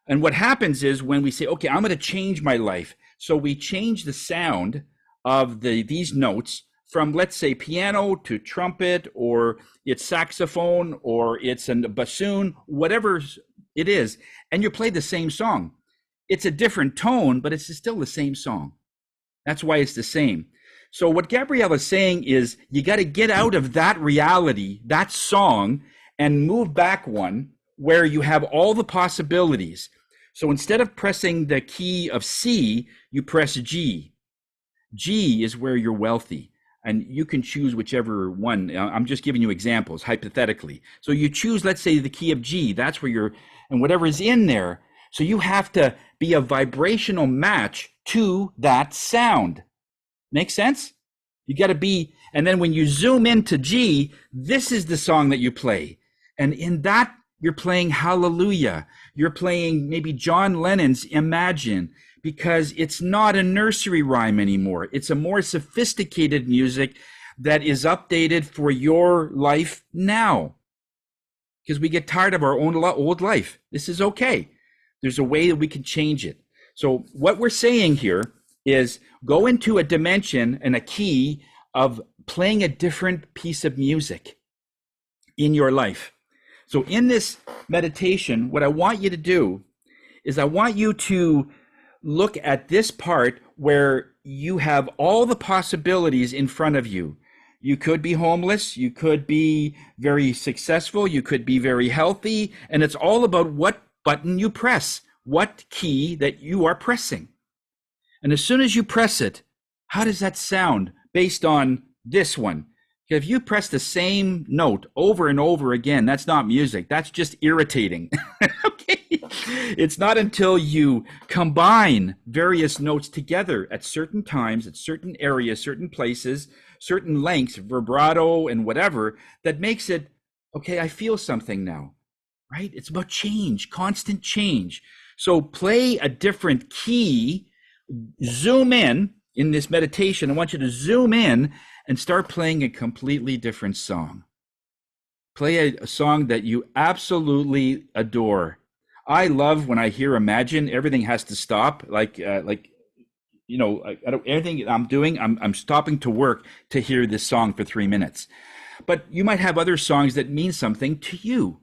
And what happens is when we say, okay, I'm going to change my life. So we change the sound of these notes from, let's say, piano to trumpet, or it's saxophone, or it's a bassoon, whatever it is, and you play the same song. It's a different tone, but it's still the same song. That's why it's the same. So what Gabrielle is saying is you got to get out of that reality, that song, and move back one where you have all the possibilities. So instead of pressing the key of C, you press G. G is where you're wealthy, and you can choose whichever one. I'm just giving you examples, hypothetically. So you choose, let's say, the key of G. That's where you're, and whatever is in there. So you have to be a vibrational match to that sound. Make sense? You got to be, and then when you zoom into G, this is the song that you play. And in that, you're playing Hallelujah. You're playing maybe John Lennon's Imagine, because it's not a nursery rhyme anymore. It's a more sophisticated music that is updated for your life now. Because we get tired of our own old life. This is okay. There's a way that we can change it. So what we're saying here is go into a dimension and a key of playing a different piece of music in your life. So in this meditation, what I want you to do is I want you to look at this part where you have all the possibilities in front of you. You could be homeless, you could be very successful, you could be very healthy, and it's all about what button you press, what key that you are pressing. And as soon as you press it, how does that sound based on this one? If you press the same note over and over again, that's not music. That's just irritating. Okay. It's not until you combine various notes together at certain times, at certain areas, certain places, certain lengths, vibrato and whatever, that makes it Okay, I feel something now, right? It's about change, constant change. So play a different key, zoom in this meditation. I want you to zoom in and start playing a completely different song. Play a song that you absolutely adore. I love when I hear Imagine, everything has to stop. Everything I'm doing, I'm stopping to work to hear this song for 3 minutes. But you might have other songs that mean something to you.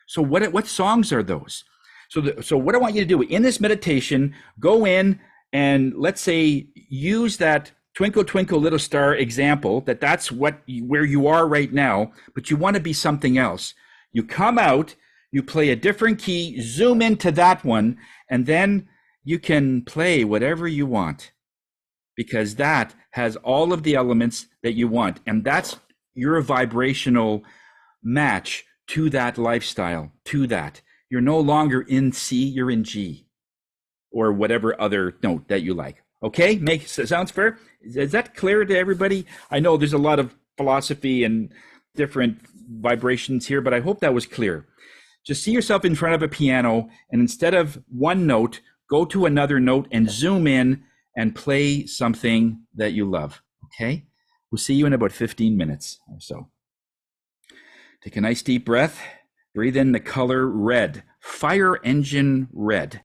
So what songs are those? So what I want you to do in this meditation, go in and let's say use that Twinkle Twinkle Little Star example, that's where you are right now, but you want to be something else. You come out, you play a different key, zoom into that one, and then you can play whatever you want, because that has all of the elements that you want, and that's your vibrational match to that lifestyle, to that. You're no longer in C, you're in G, or whatever other note that you like. Okay, sounds fair? Is that clear to everybody? I know there's a lot of philosophy and different vibrations here, but I hope that was clear. Just see yourself in front of a piano, and instead of one note, go to another note and zoom in and play something that you love. Okay? We'll see you in about 15 minutes or so. Take a nice deep breath. Breathe in the color red, fire engine red.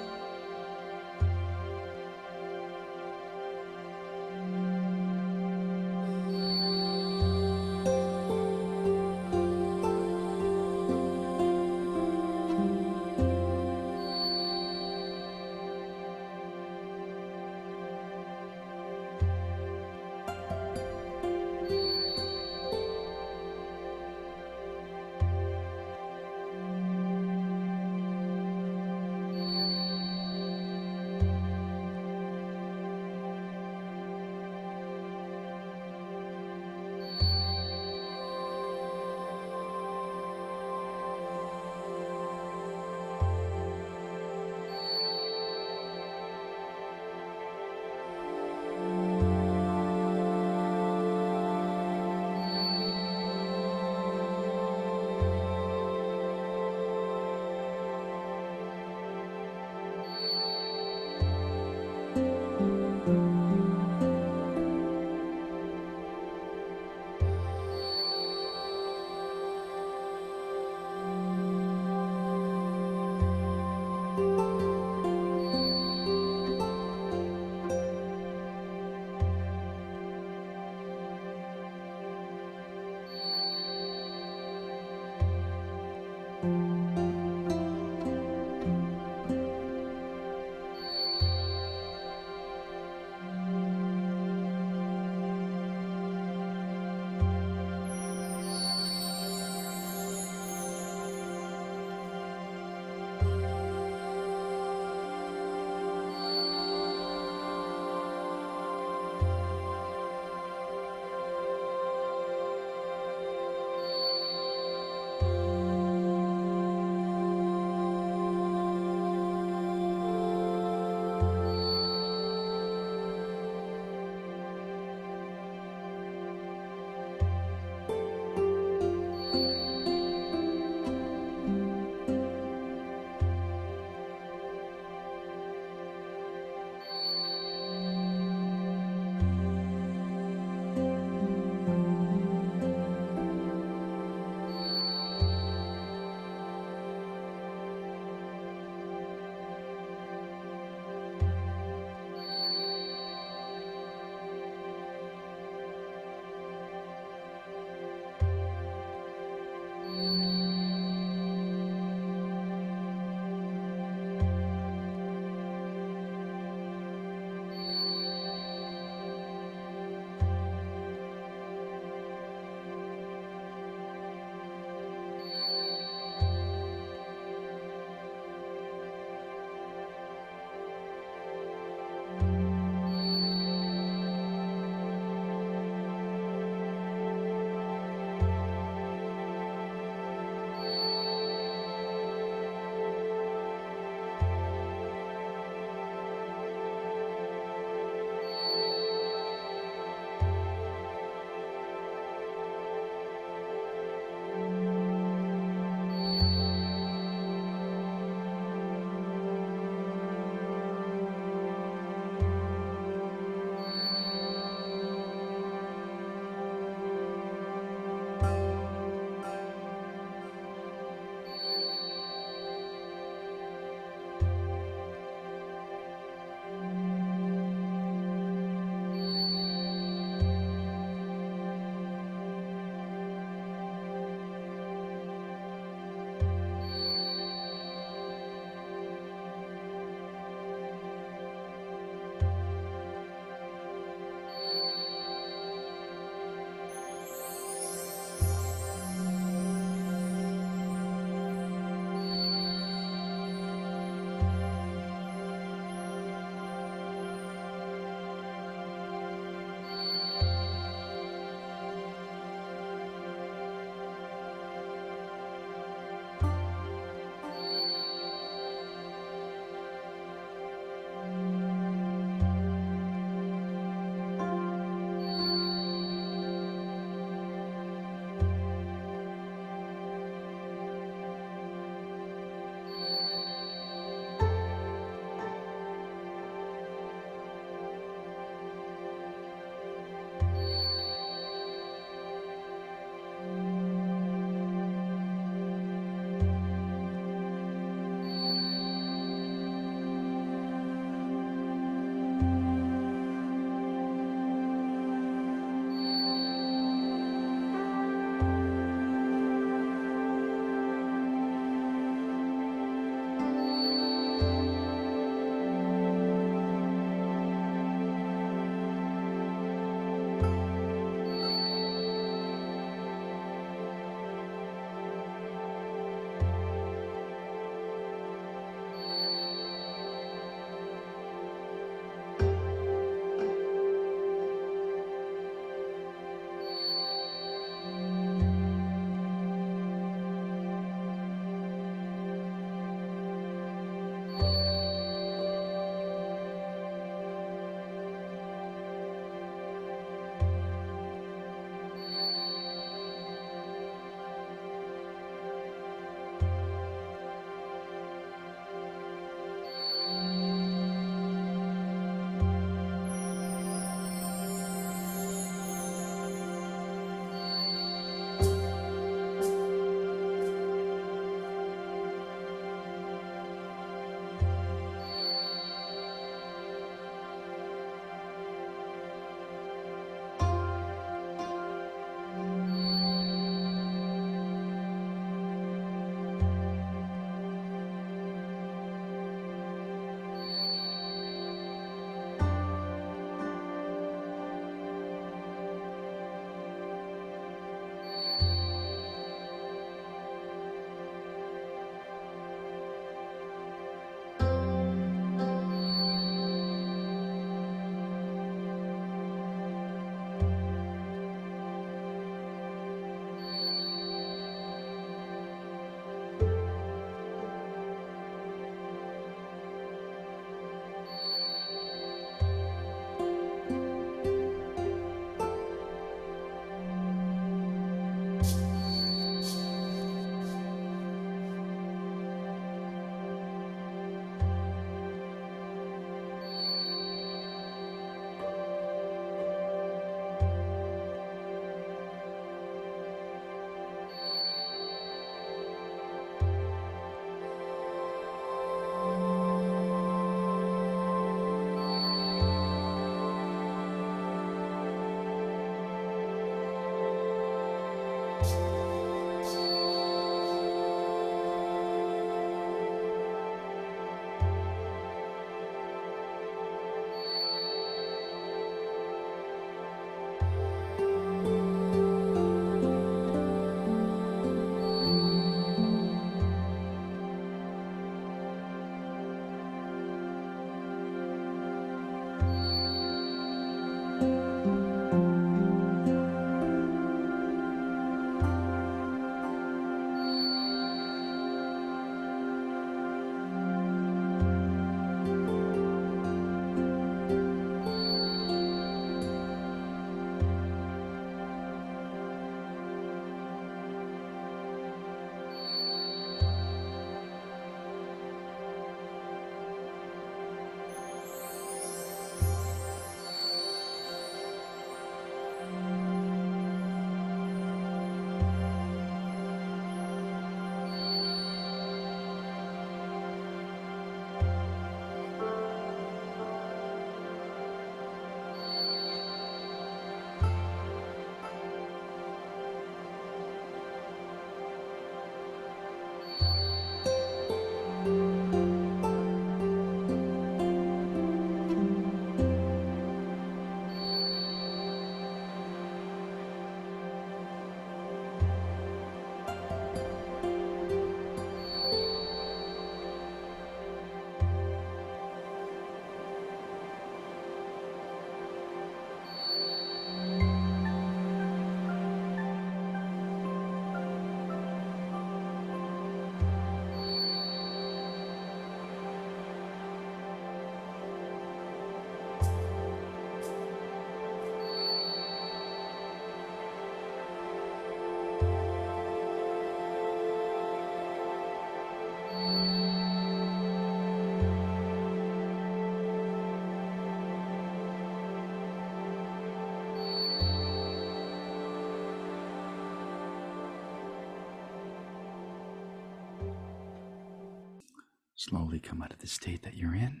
Slowly come out of the state that you're in.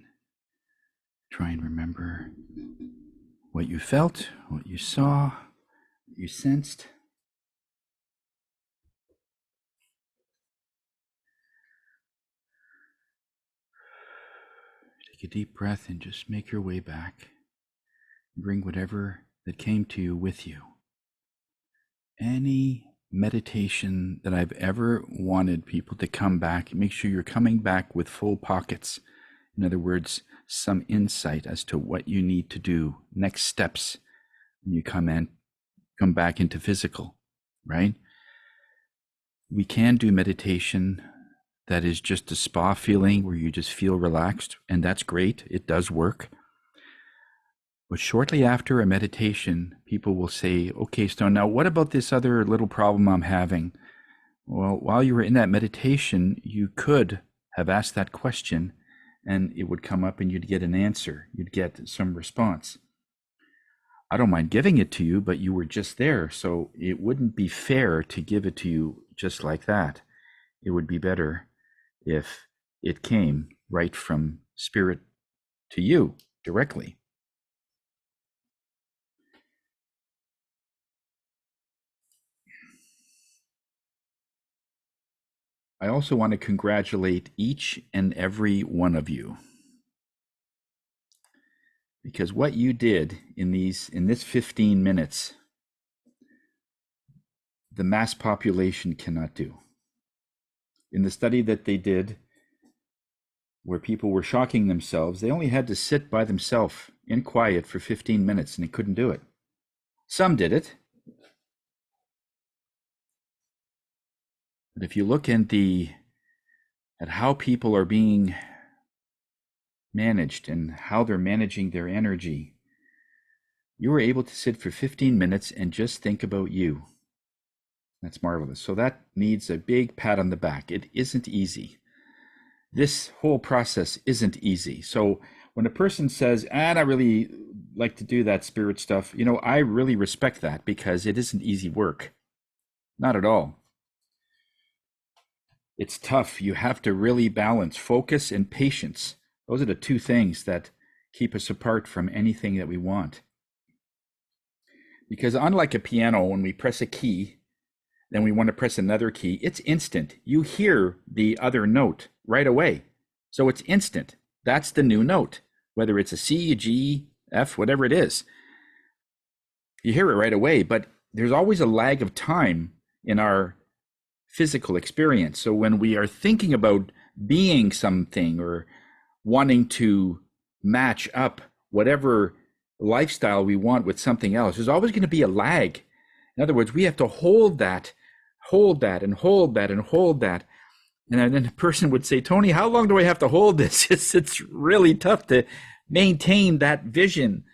Try and remember what you felt, what you saw, what you sensed. Take a deep breath and just make your way back. Bring whatever that came to you with you. Any meditation that I've ever wanted people to come back, make sure you're coming back with full pockets. In other words, some insight as to what you need to do, next steps when you come back into physical, right? We can do meditation that is just a spa feeling where you just feel relaxed, and that's great. It does work. But shortly after a meditation, people will say, okay, so now what about this other little problem I'm having? Well, while you were in that meditation, you could have asked that question and it would come up and you'd get an answer. You'd get some response. I don't mind giving it to you, but you were just there. So it wouldn't be fair to give it to you just like that. It would be better if it came right from spirit to you directly. I also want to congratulate each and every one of you, because what you did in this 15 minutes, the mass population cannot do. In the study that they did, where people were shocking themselves, they only had to sit by themselves in quiet for 15 minutes and they couldn't do it. Some did it. But if you look at how people are being managed and how they're managing their energy, you were able to sit for 15 minutes and just think about you. That's marvelous. So that needs a big pat on the back. It isn't easy. This whole process isn't easy. So when a person says, I really like to do that spirit stuff, I really respect that, because it isn't easy work. Not at all. It's tough. You have to really balance focus and patience. Those are the two things that keep us apart from anything that we want. Because unlike a piano, when we press a key, then we want to press another key, it's instant. You hear the other note right away. So it's instant. That's the new note, whether it's a C, a G, F, whatever it is. You hear it right away, but there's always a lag of time in our physical experience. So when we are thinking about being something or wanting to match up whatever lifestyle we want with something else, there's always going to be a lag. In other words, we have to hold that and hold that and hold that. And then the person would say, Tony, how long do I have to hold this? It's really tough to maintain that vision.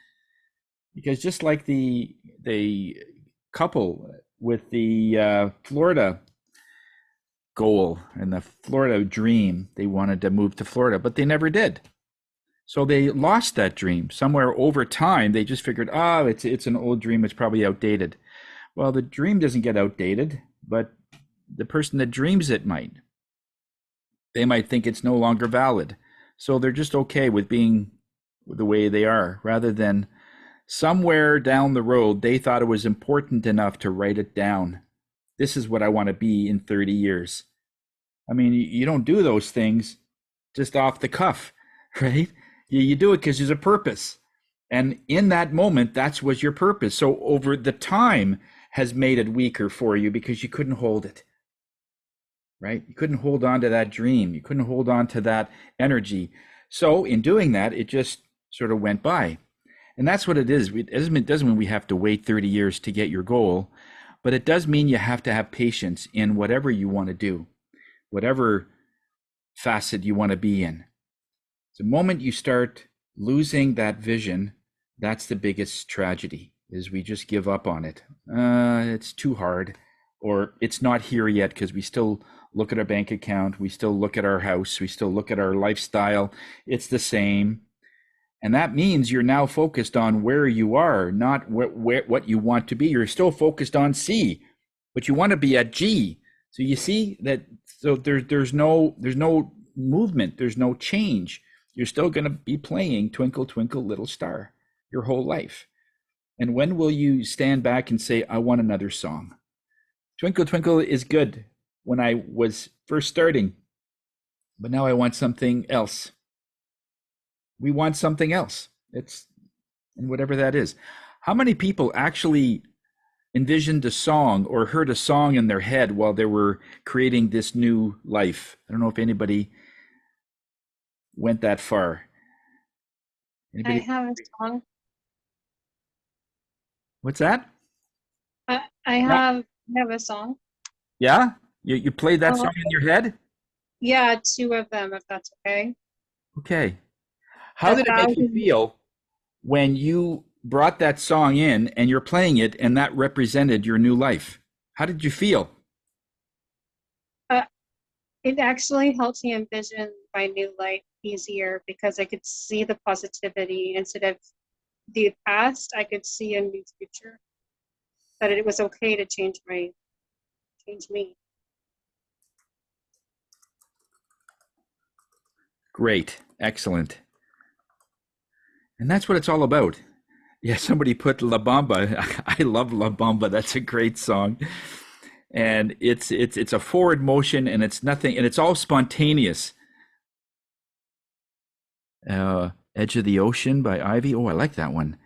Because just like the couple with the Florida goal and the Florida dream, they wanted to move to Florida, but they never did. So they lost that dream. Somewhere over time, they just figured, oh, it's an old dream, it's probably outdated. Well, the dream doesn't get outdated, but the person that dreams it might. They might think it's no longer valid. So they're just okay with being the way they are, rather than somewhere down the road, they thought it was important enough to write it down. This is what I want to be in 30 years. I mean, you don't do those things just off the cuff, right? You do it because there's a purpose. And in that moment, that was your purpose. So over the time has made it weaker for you because you couldn't hold it, right? You couldn't hold on to that dream. You couldn't hold on to that energy. So in doing that, it just sort of went by. And that's what it is. It doesn't mean we have to wait 30 years to get your goal, but it does mean you have to have patience in whatever you want to do, whatever facet you want to be in. The moment you start losing that vision, that's the biggest tragedy, is we just give up on it. It's too hard, or it's not here yet, because we still look at our bank account, we still look at our house, we still look at our lifestyle. It's the same. And that means you're now focused on where you are, not what you want to be. You're still focused on C, but you want to be at G. So you see that, so there's no movement, there's no change. You're still going to be playing Twinkle, Twinkle, Little Star your whole life. And when will you stand back and say, I want another song? Twinkle, Twinkle is good when I was first starting, but now I want something else. We want something else. It's, and whatever that is. How many people actually envisioned a song or heard a song in their head while they were creating this new life? I don't know if anybody went that far. Anybody? I have a song. What's that? I Yeah. have a song. Yeah? You played that Oh, song in your head? yeah, two of them, if that's okay. Okay. How A did it make you thousand. feel when you brought that song in and you're playing it and that represented your new life? How did you feel? Uh, it actually helps me envision my new life easier because I could see the positivity instead of the past. I could see a new future. That it was okay to change me. Great. Excellent. And that's what it's all about. Yeah, somebody put La Bamba. I love La Bamba. That's a great song. And it's a forward motion, and it's nothing, and it's all spontaneous. Edge of the Ocean by Ivy. Oh, I like that one.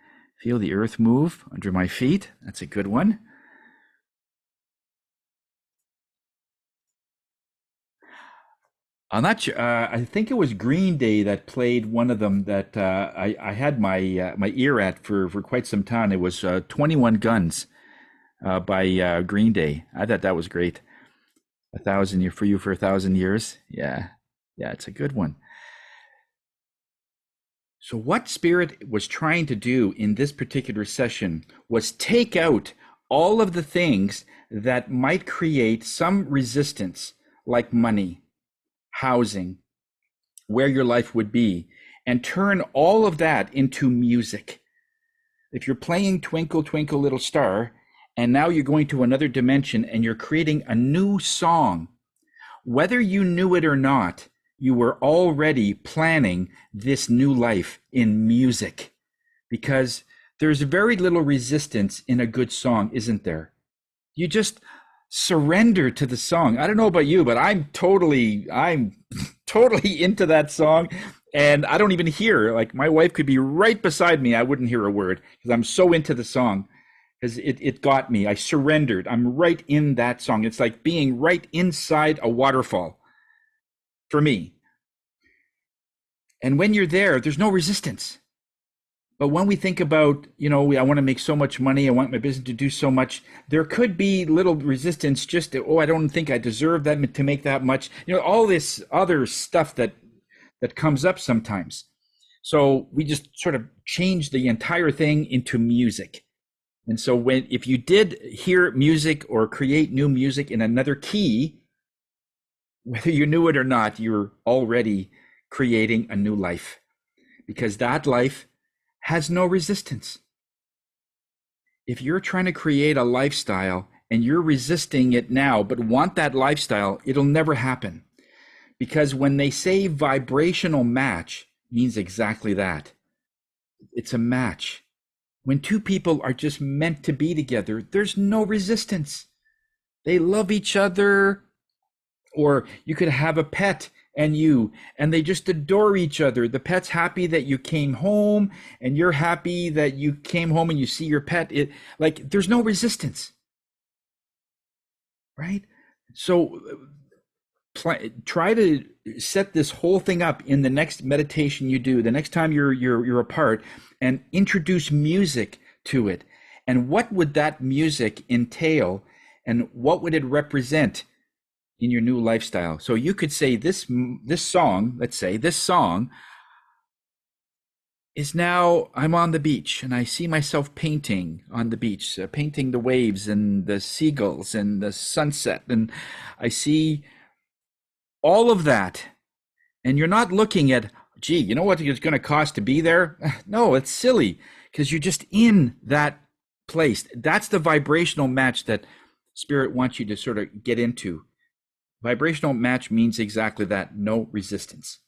Feel the earth move under my feet. That's a good one. I'm not sure. I think it was Green Day that played one of them that I had my ear at for quite some time. It was 21 Guns by Green Day. I thought that was great. A thousand year for you for 1,000 years. Yeah, yeah, it's a good one. So what Spirit was trying to do in this particular session was take out all of the things that might create some resistance, like money, housing, where your life would be, and turn all of that into music. If you're playing Twinkle, Twinkle, Little Star, and now you're going to another dimension and you're creating a new song, whether you knew it or not, you were already planning this new life in music, because there's very little resistance in a good song, isn't there? You just surrender to the song. I don't know about you, but I'm totally into that song. And I don't even hear, like my wife could be right beside me. I wouldn't hear a word because I'm so into the song because it got me. I surrendered. I'm right in that song. It's like being right inside a waterfall for me. And when you're there, there's no resistance. But when we think about, I want to make so much money, I want my business to do so much, there could be little resistance just to, I don't think I deserve that to make that much. All this other stuff that comes up sometimes. So we just sort of change the entire thing into music. And so if you did hear music or create new music in another key, whether you knew it or not, you're already creating a new life, because that life has no resistance. If you're trying to create a lifestyle and you're resisting it now, but want that lifestyle, it'll never happen. Because when they say vibrational match, means exactly that. It's a match. When two people are just meant to be together, there's no resistance. They love each other. Or you could have a pet and they just adore each other. The pet's happy that you came home and you're happy that you came home and you see your pet. There's no resistance, right? So try to set this whole thing up in the next meditation you do, the next time you're apart, and introduce music to it. And what would that music entail, and what would it represent in your new lifestyle? So you could say this song, let's say this song is now, I'm on the beach and I see myself painting on the beach, painting the waves and the seagulls and the sunset. And I see all of that. And you're not looking at, gee, you know what it's going to cost to be there? No, it's silly, because you're just in that place. That's the vibrational match that Spirit wants you to sort of get into. Vibrational match means exactly that, no resistance.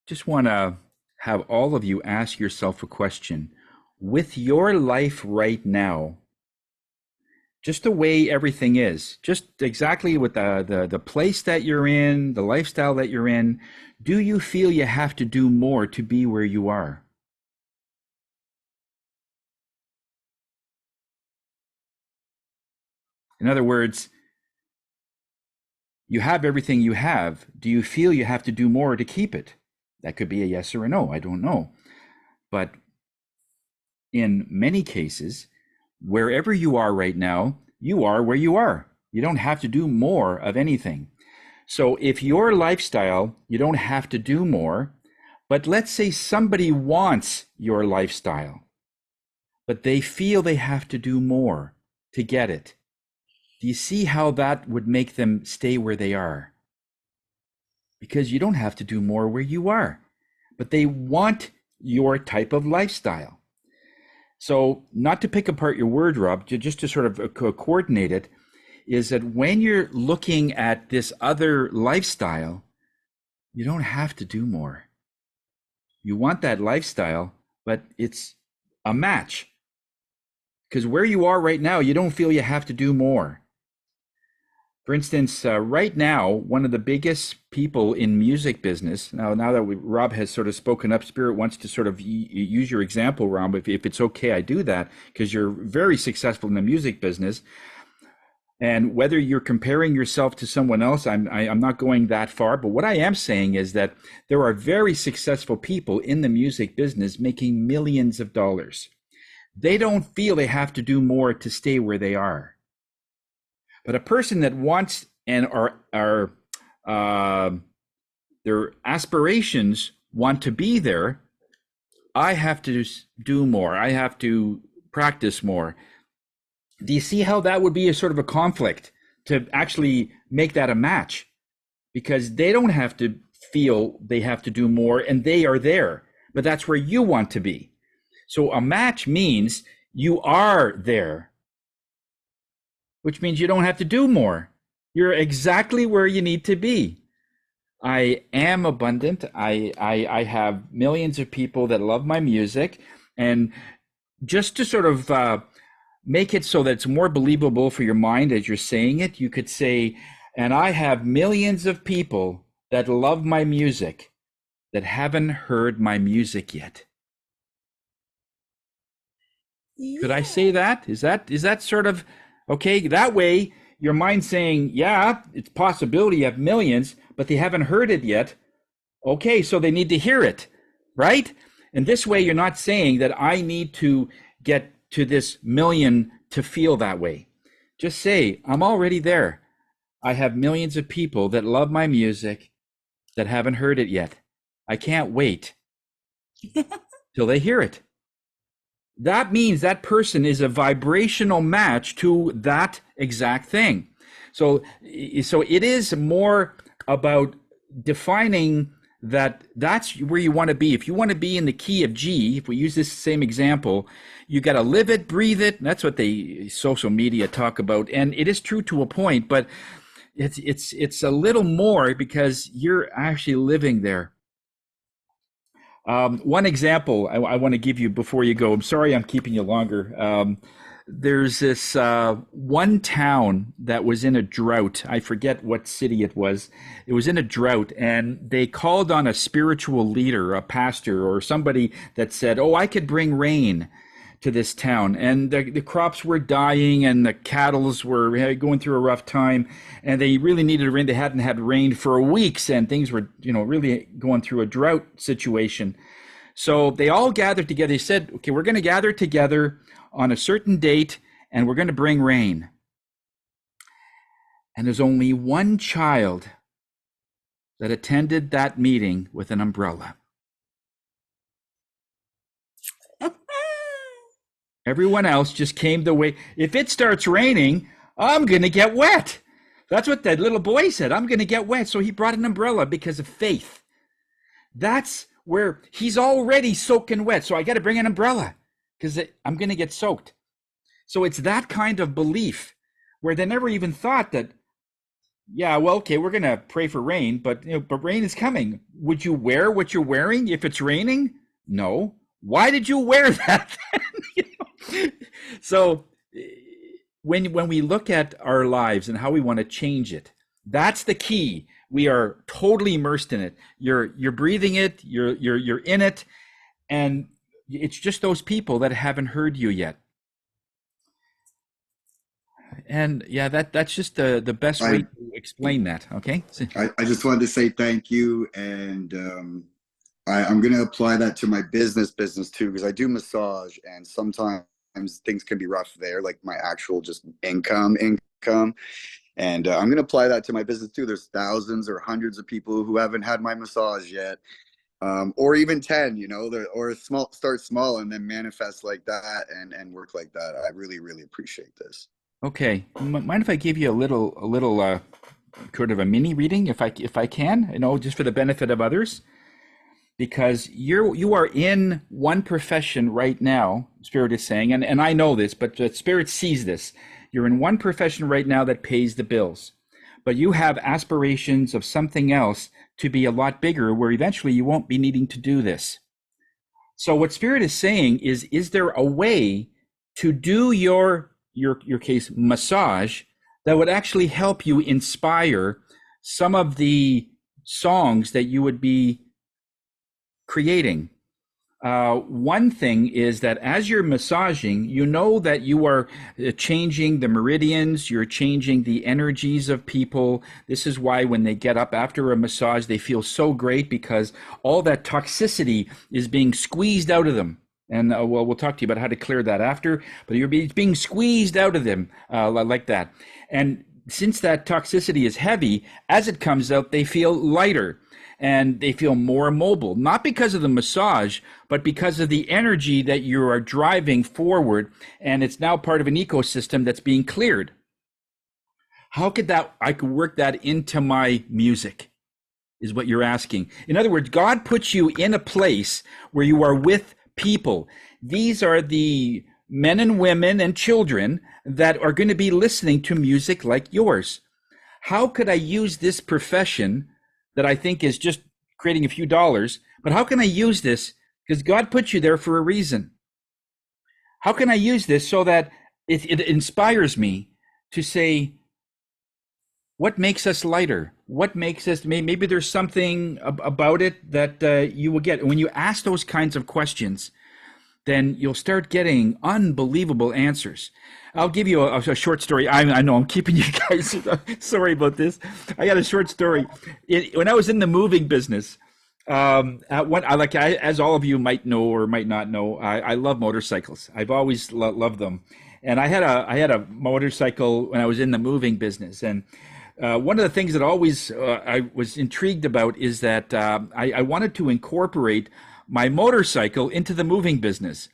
Just want to have all of you ask yourself a question. With your life right now, just the way everything is, just exactly with the place that you're in, the lifestyle that you're in, do you feel you have to do more to be where you are? In other words, you have everything you have. Do you feel you have to do more to keep it? That could be a yes or a no. I don't know. But in many cases, wherever you are right now, you are where you are. You don't have to do more of anything. So if your lifestyle, you don't have to do more, but let's say somebody wants your lifestyle, but they feel they have to do more to get it. Do you see how that would make them stay where they are? Because you don't have to do more where you are, but they want your type of lifestyle. So not to pick apart your wardrobe, just to sort of coordinate it, is that when you're looking at this other lifestyle, you don't have to do more. You want that lifestyle, but it's a match. Because where you are right now, you don't feel you have to do more. For instance, right now, one of the biggest people in music business, now that Rob has sort of spoken up, Spirit wants to sort of use your example, Rob, if it's okay, I do that, because you're very successful in the music business. And whether you're comparing yourself to someone else, I'm not going that far. But what I am saying is that there are very successful people in the music business making millions of dollars. They don't feel they have to do more to stay where they are. But a person that wants and are their aspirations want to be there, I have to do more. I have to practice more. Do you see how that would be a sort of a conflict to actually make that a match? Because they don't have to feel they have to do more and they are there, but that's where you want to be. So a match means you are there, which means you don't have to do more. You're exactly where you need to be. I am abundant. I have millions of people that love my music. And just to sort of make it so that it's more believable for your mind as you're saying it. You could say, and I have millions of people that love my music that haven't heard my music yet. Could I say that? Is that sort of okay? That way your mind's saying, yeah, it's possibility you have millions, but they haven't heard it yet. Okay, so they need to hear it, right? And this way you're not saying that I need to get to this million to feel that way. Just say, I'm already there. I have millions of people that love my music that haven't heard it yet. I can't wait till they hear it. That means that person is a vibrational match to that exact thing. So it is more about defining that's where you want to be. If you want to be in the key of G, if we use this same example, you got to live it, breathe it. That's what the social media talk about. And it is true to a point, but it's a little more because you're actually living there. One example I want to give you before you go. I'm sorry I'm keeping you longer. There's this one town that was in a drought. I forget what city it was. It was in a drought, and they called on a spiritual leader, a pastor, or somebody that said, "Oh, I could bring rain to this town." And the crops were dying, and the cattle were going through a rough time, and they really needed rain. They hadn't had rain for weeks, and things were, really going through a drought situation. So they all gathered together. They said, "Okay, we're going to gather together on a certain date, and we're going to bring rain." And there's only one child that attended that meeting with an umbrella. Everyone else just came the way. If it starts raining, I'm going to get wet. That's what that little boy said. I'm going to get wet. So he brought an umbrella because of faith. That's where he's already soaking wet. So I got to bring an umbrella because I'm going to get soaked. So it's that kind of belief where they never even thought that, yeah, well, okay, we're going to pray for rain, but rain is coming. Would you wear what you're wearing if it's raining? No. Why did you wear that? So when we look at our lives and how we want to change it, that's the key. We are totally immersed in it. You're breathing it. You're in it, and it's just those people that haven't heard you yet. And yeah, that's just the best way to explain that. Okay. I just wanted to say thank you, and I'm going to apply that to my business too, because I do massage, and sometimes things can be rough there, like my actual just income. And I'm going to apply that to my business too. There's thousands or hundreds of people who haven't had my massage yet, or even 10, or start small and then manifest like that and work like that. I really, really appreciate this. Okay. Mind if I give you a little sort of a mini reading, if I can, just for the benefit of others? Because you are in one profession right now, Spirit is saying, and I know this, but the Spirit sees this. You're in one profession right now that pays the bills, but you have aspirations of something else to be a lot bigger, where eventually you won't be needing to do this. So what Spirit is saying is there a way to do your case massage that would actually help you inspire some of the songs that you would be creating? One thing is that as you're massaging, that you are changing the meridians, you're changing the energies of people. This is why when they get up after a massage, they feel so great, because all that toxicity is being squeezed out of them. And we'll talk to you about how to clear that after, but it's being squeezed out of them like that. And since that toxicity is heavy, as it comes out, they feel lighter. And they feel more mobile, not because of the massage, but because of the energy that you are driving forward. And it's now part of an ecosystem that's being cleared. How could I could work that into my music, is what you're asking. In other words, God puts you in a place where you are with people. These are the men and women and children that are going to be listening to music like yours. How could I use this profession that I think is just creating a few dollars, but how can I use this? Because God put you there for a reason. How can I use this so that it inspires me to say, what makes us lighter? What makes us, maybe there's something about it that you will get. When you ask those kinds of questions, then you'll start getting unbelievable answers. I'll give you a short story. I know I'm keeping you guys, sorry about this. I got a short story. When I was in the moving business, as all of you might know or might not know, I love motorcycles. I've always loved them. And I had a motorcycle when I was in the moving business. And one of the things that always I was intrigued about is that I wanted to incorporate my motorcycle into the moving business.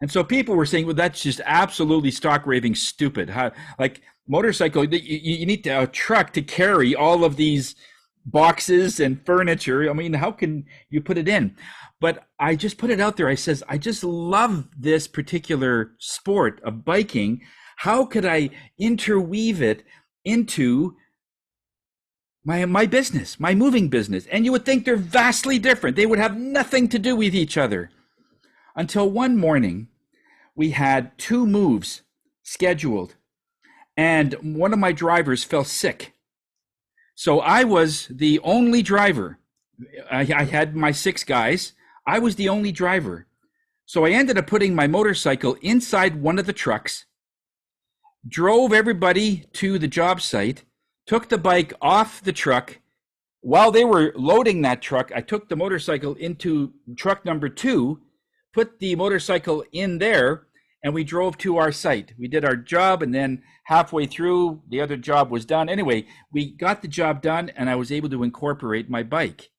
And so people were saying, well, that's just absolutely stock raving stupid. How, like motorcycle, you need a truck to carry all of these boxes and furniture. I mean, how can you put it in? But I just put it out there. I says, I just love this particular sport of biking. How could I interweave it into my business, my moving business? And you would think they're vastly different. They would have nothing to do with each other. Until one morning, we had 2 moves scheduled, and one of my drivers fell sick. So I was the only driver. I had my 6 guys. I was the only driver. So I ended up putting my motorcycle inside one of the trucks, drove everybody to the job site, took the bike off the truck. While they were loading that truck, I took the motorcycle into truck number 2, put the motorcycle in there, and we drove to our site. We did our job, and then halfway through, the other job was done. Anyway, we got the job done, and I was able to incorporate my bike.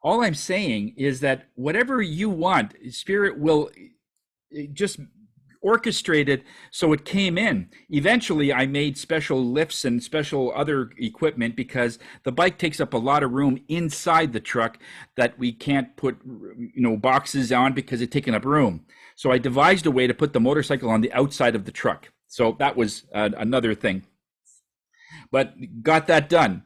All I'm saying is that whatever you want, Spirit will just orchestrate it so it came in. Eventually, I made special lifts and special other equipment because the bike takes up a lot of room inside the truck that we can't put, boxes on because it's taking up room. So I devised a way to put the motorcycle on the outside of the truck. So that was another thing. But got that done.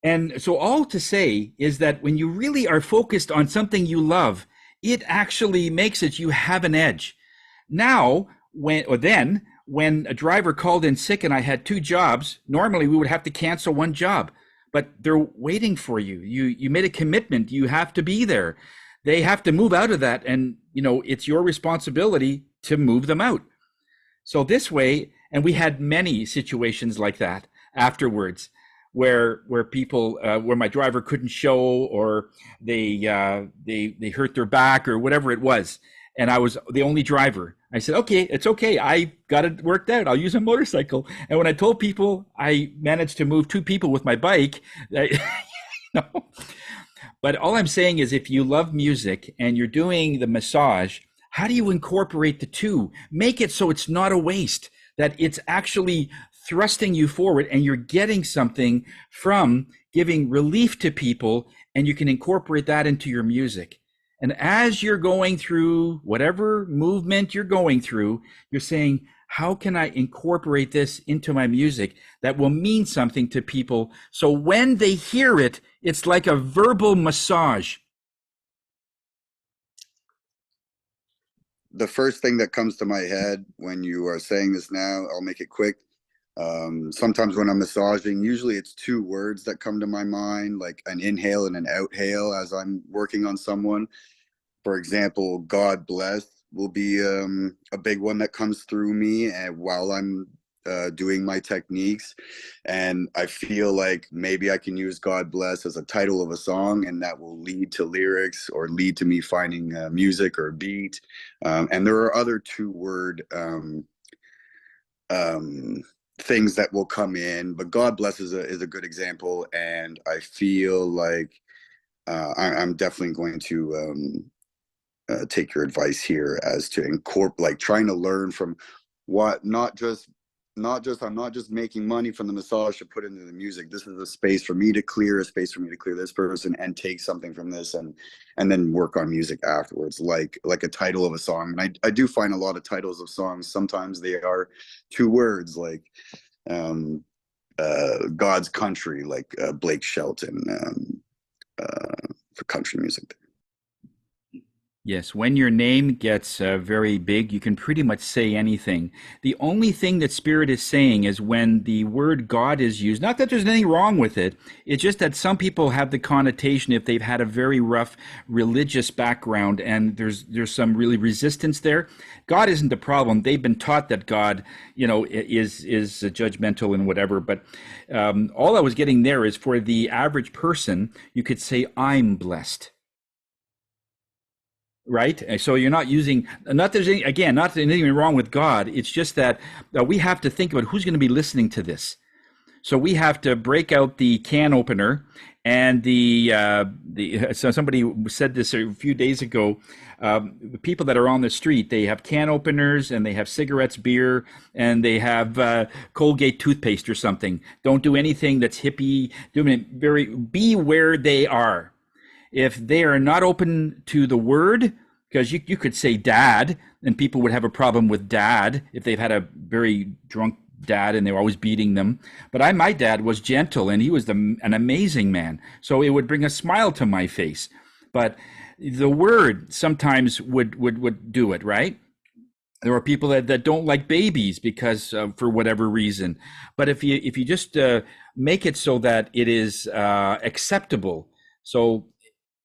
And so all to say is that when you really are focused on something you love, it actually makes it you have an edge. Now, when a driver called in sick and I had 2 jobs, normally we would have to cancel one job, but they're waiting for you. You made a commitment. You have to be there. They have to move out of that, and it's your responsibility to move them out. So this way, and we had many situations like that afterwards, where people where my driver couldn't show, or they hurt their back or whatever it was, and I was the only driver. I said, okay, it's okay. I got it worked out. I'll use a motorcycle. And when I told people I managed to move 2 people with my bike, But all I'm saying is, if you love music and you're doing the massage, how do you incorporate the 2? Make it so it's not a waste, that it's actually thrusting you forward and you're getting something from giving relief to people, and you can incorporate that into your music. And as you're going through whatever movement you're going through, you're saying, how can I incorporate this into my music that will mean something to people? So when they hear it, it's like a verbal massage. The first thing that comes to my head when you are saying this now, I'll make it quick. Sometimes when I'm massaging, usually it's 2 words that come to my mind, like an inhale and an outhale as I'm working on someone. For example, God bless will be a big one that comes through me and while I'm doing my techniques. And I feel like maybe I can use God bless as a title of a song, and that will lead to lyrics or lead to me finding music or beat. And there are other 2-word things that will come in, but God bless is a good example. And I feel like I'm definitely going to take your advice here as to incorporate, like trying to learn from what, not just I'm not just making money from the massage to put into the music. This is a space for me to clear, a space for me to clear this person and take something from this, and then work on music afterwards, like a title of a song. And I do find a lot of titles of songs, sometimes they are 2 words, like God's Country, like Blake Shelton, for country music. Yes, when your name gets very big, you can pretty much say anything. The only thing that Spirit is saying is when the word God is used, not that there's anything wrong with it, it's just that some people have the connotation if they've had a very rough religious background and there's some really resistance there. God isn't the problem. They've been taught that God, is judgmental and whatever. But all I was getting there is for the average person, you could say, I'm blessed. Right? And so you're not using, not there's any, again, not there's anything wrong with God. It's just that we have to think about who's going to be listening to this. So we have to break out the can opener and so somebody said this a few days ago. The people that are on the street, they have can openers and they have cigarettes, beer, and they have Colgate toothpaste or something. Don't do anything that's hippie. Be where they are. If they are not open to the word, because you could say dad, and people would have a problem with dad if they've had a very drunk dad and they were always beating them. But my dad was gentle and he was an amazing man. So it would bring a smile to my face. But the word sometimes would do it, right? There are people that don't like babies because for whatever reason. But if you just make it so that it is acceptable. So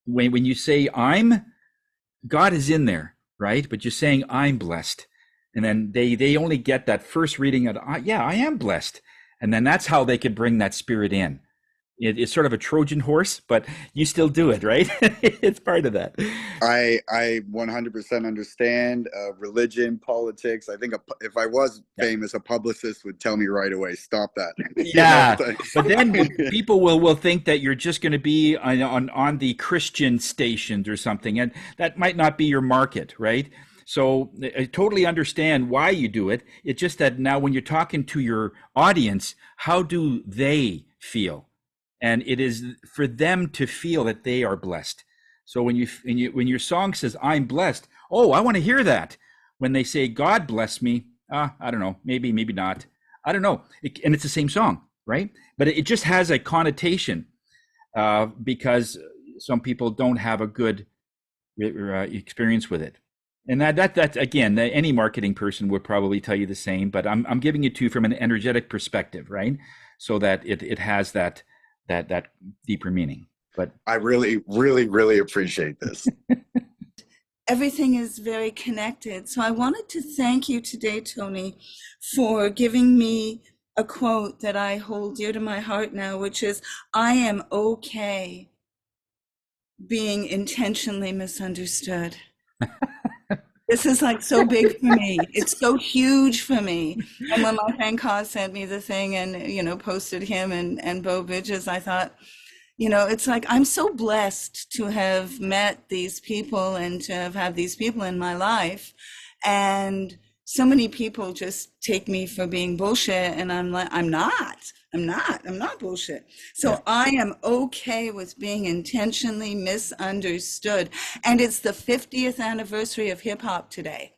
when you say God is in there, right? But you're saying I'm blessed. And then they only get that first reading of, yeah, I am blessed. And then that's how they could bring that spirit in. It's sort of a Trojan horse, but you still do it, right? It's part of that. I 100% understand religion, politics. I think if I was famous, a publicist would tell me right away, stop that. Yeah, but then people will think that you're just going to be on the Christian stations or something, and that might not be your market, right? So I totally understand why you do it. It's just that now when you're talking to your audience, how do they feel? And it is for them to feel that they are blessed. So when your song says I'm blessed, oh, I want to hear that. When they say God bless me, I don't know, maybe not. I don't know. And it's the same song, right? But it just has a connotation because some people don't have a good experience with it. And that again, any marketing person would probably tell you the same. But I'm giving it to you from an energetic perspective, right? So that it has that deeper meaning. But I really, really, really appreciate this. Everything is very connected. So I wanted to thank you today, Tony, for giving me a quote that I hold dear to my heart now, which is, I am okay being intentionally misunderstood. This is like so big for me. It's so huge for me. And when my friend Kaz sent me the thing and, posted him and Bo Bridges, I thought, it's like, I'm so blessed to have met these people and to have had these people in my life. And so many people just take me for being bullshit. And I'm like, I'm not bullshit. So yeah. I am okay with being intentionally misunderstood. And it's the 50th anniversary of hip hop today.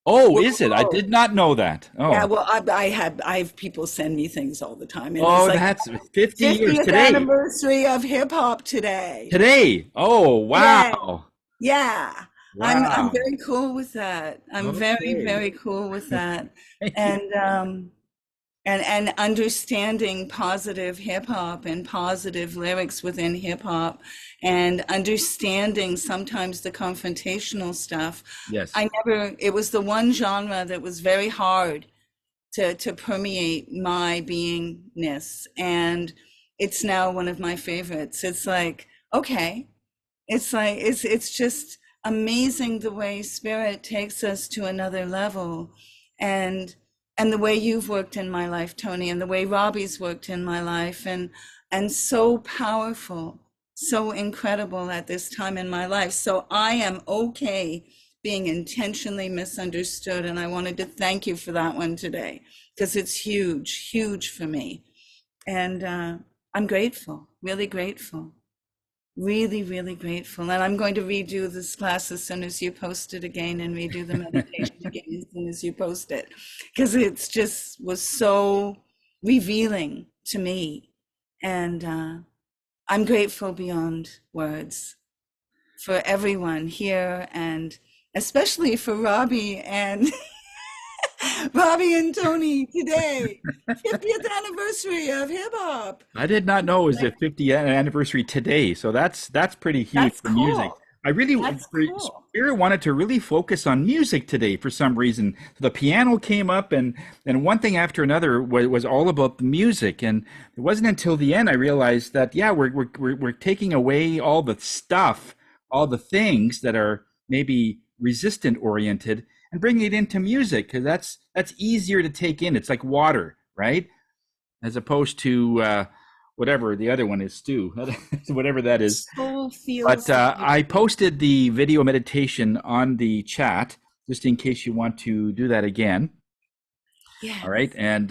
Oh, is it? I did not know that. Oh. Yeah, well, I have people send me things all the time. And it's like, that's 50 years today. 50th anniversary of hip hop today. Today. Oh, wow. Yeah. Wow. I'm very cool with that. I'm very, very cool with that. And understanding positive hip hop and positive lyrics within hip hop and understanding sometimes the confrontational stuff. Yes. It was the one genre that was very hard to permeate my beingness. And it's now one of my favorites. It's like, okay. It's like, it's just amazing the way spirit takes us to another level. And the way you've worked in my life, Tony, and the way Robbie's worked in my life, and so powerful, so incredible at this time in my life. So I am okay being intentionally misunderstood. And I wanted to thank you for that one today, because it's huge, huge for me. And I'm grateful, really grateful. Really, really grateful. And I'm going to redo this class as soon as you post it again and redo the meditation again as soon as you post it. Because it's just was so revealing to me. And I'm grateful beyond words for everyone here, and especially for Robbie and Robbie and Tony today, 50th anniversary of hip hop. I did not know it was the 50th anniversary today, so that's pretty huge That's for music. cool. I really, That's cool. Spirit wanted to really focus on music today for some reason. The piano came up, and one thing after another was all about the music. And it wasn't until the end I realized that yeah, we're taking away all the stuff, all the things that are maybe resistant oriented, and bringing it into music, because that's easier to take in. It's like water, right? As opposed to whatever the other one is, stew, whatever that is. Soul feels. But I posted the video meditation on the chat, just in case you want to do that again. Yeah. All right, and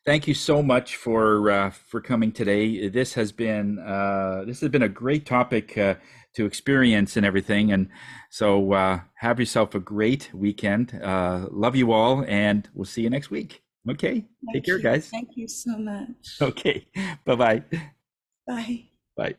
thank you so much for coming today. This has been a great topic to experience and everything. And so have yourself a great weekend. Love you all, and we'll see you next week. Okay, take care, guys. Thank you so much. Okay, bye-bye. Bye. Bye.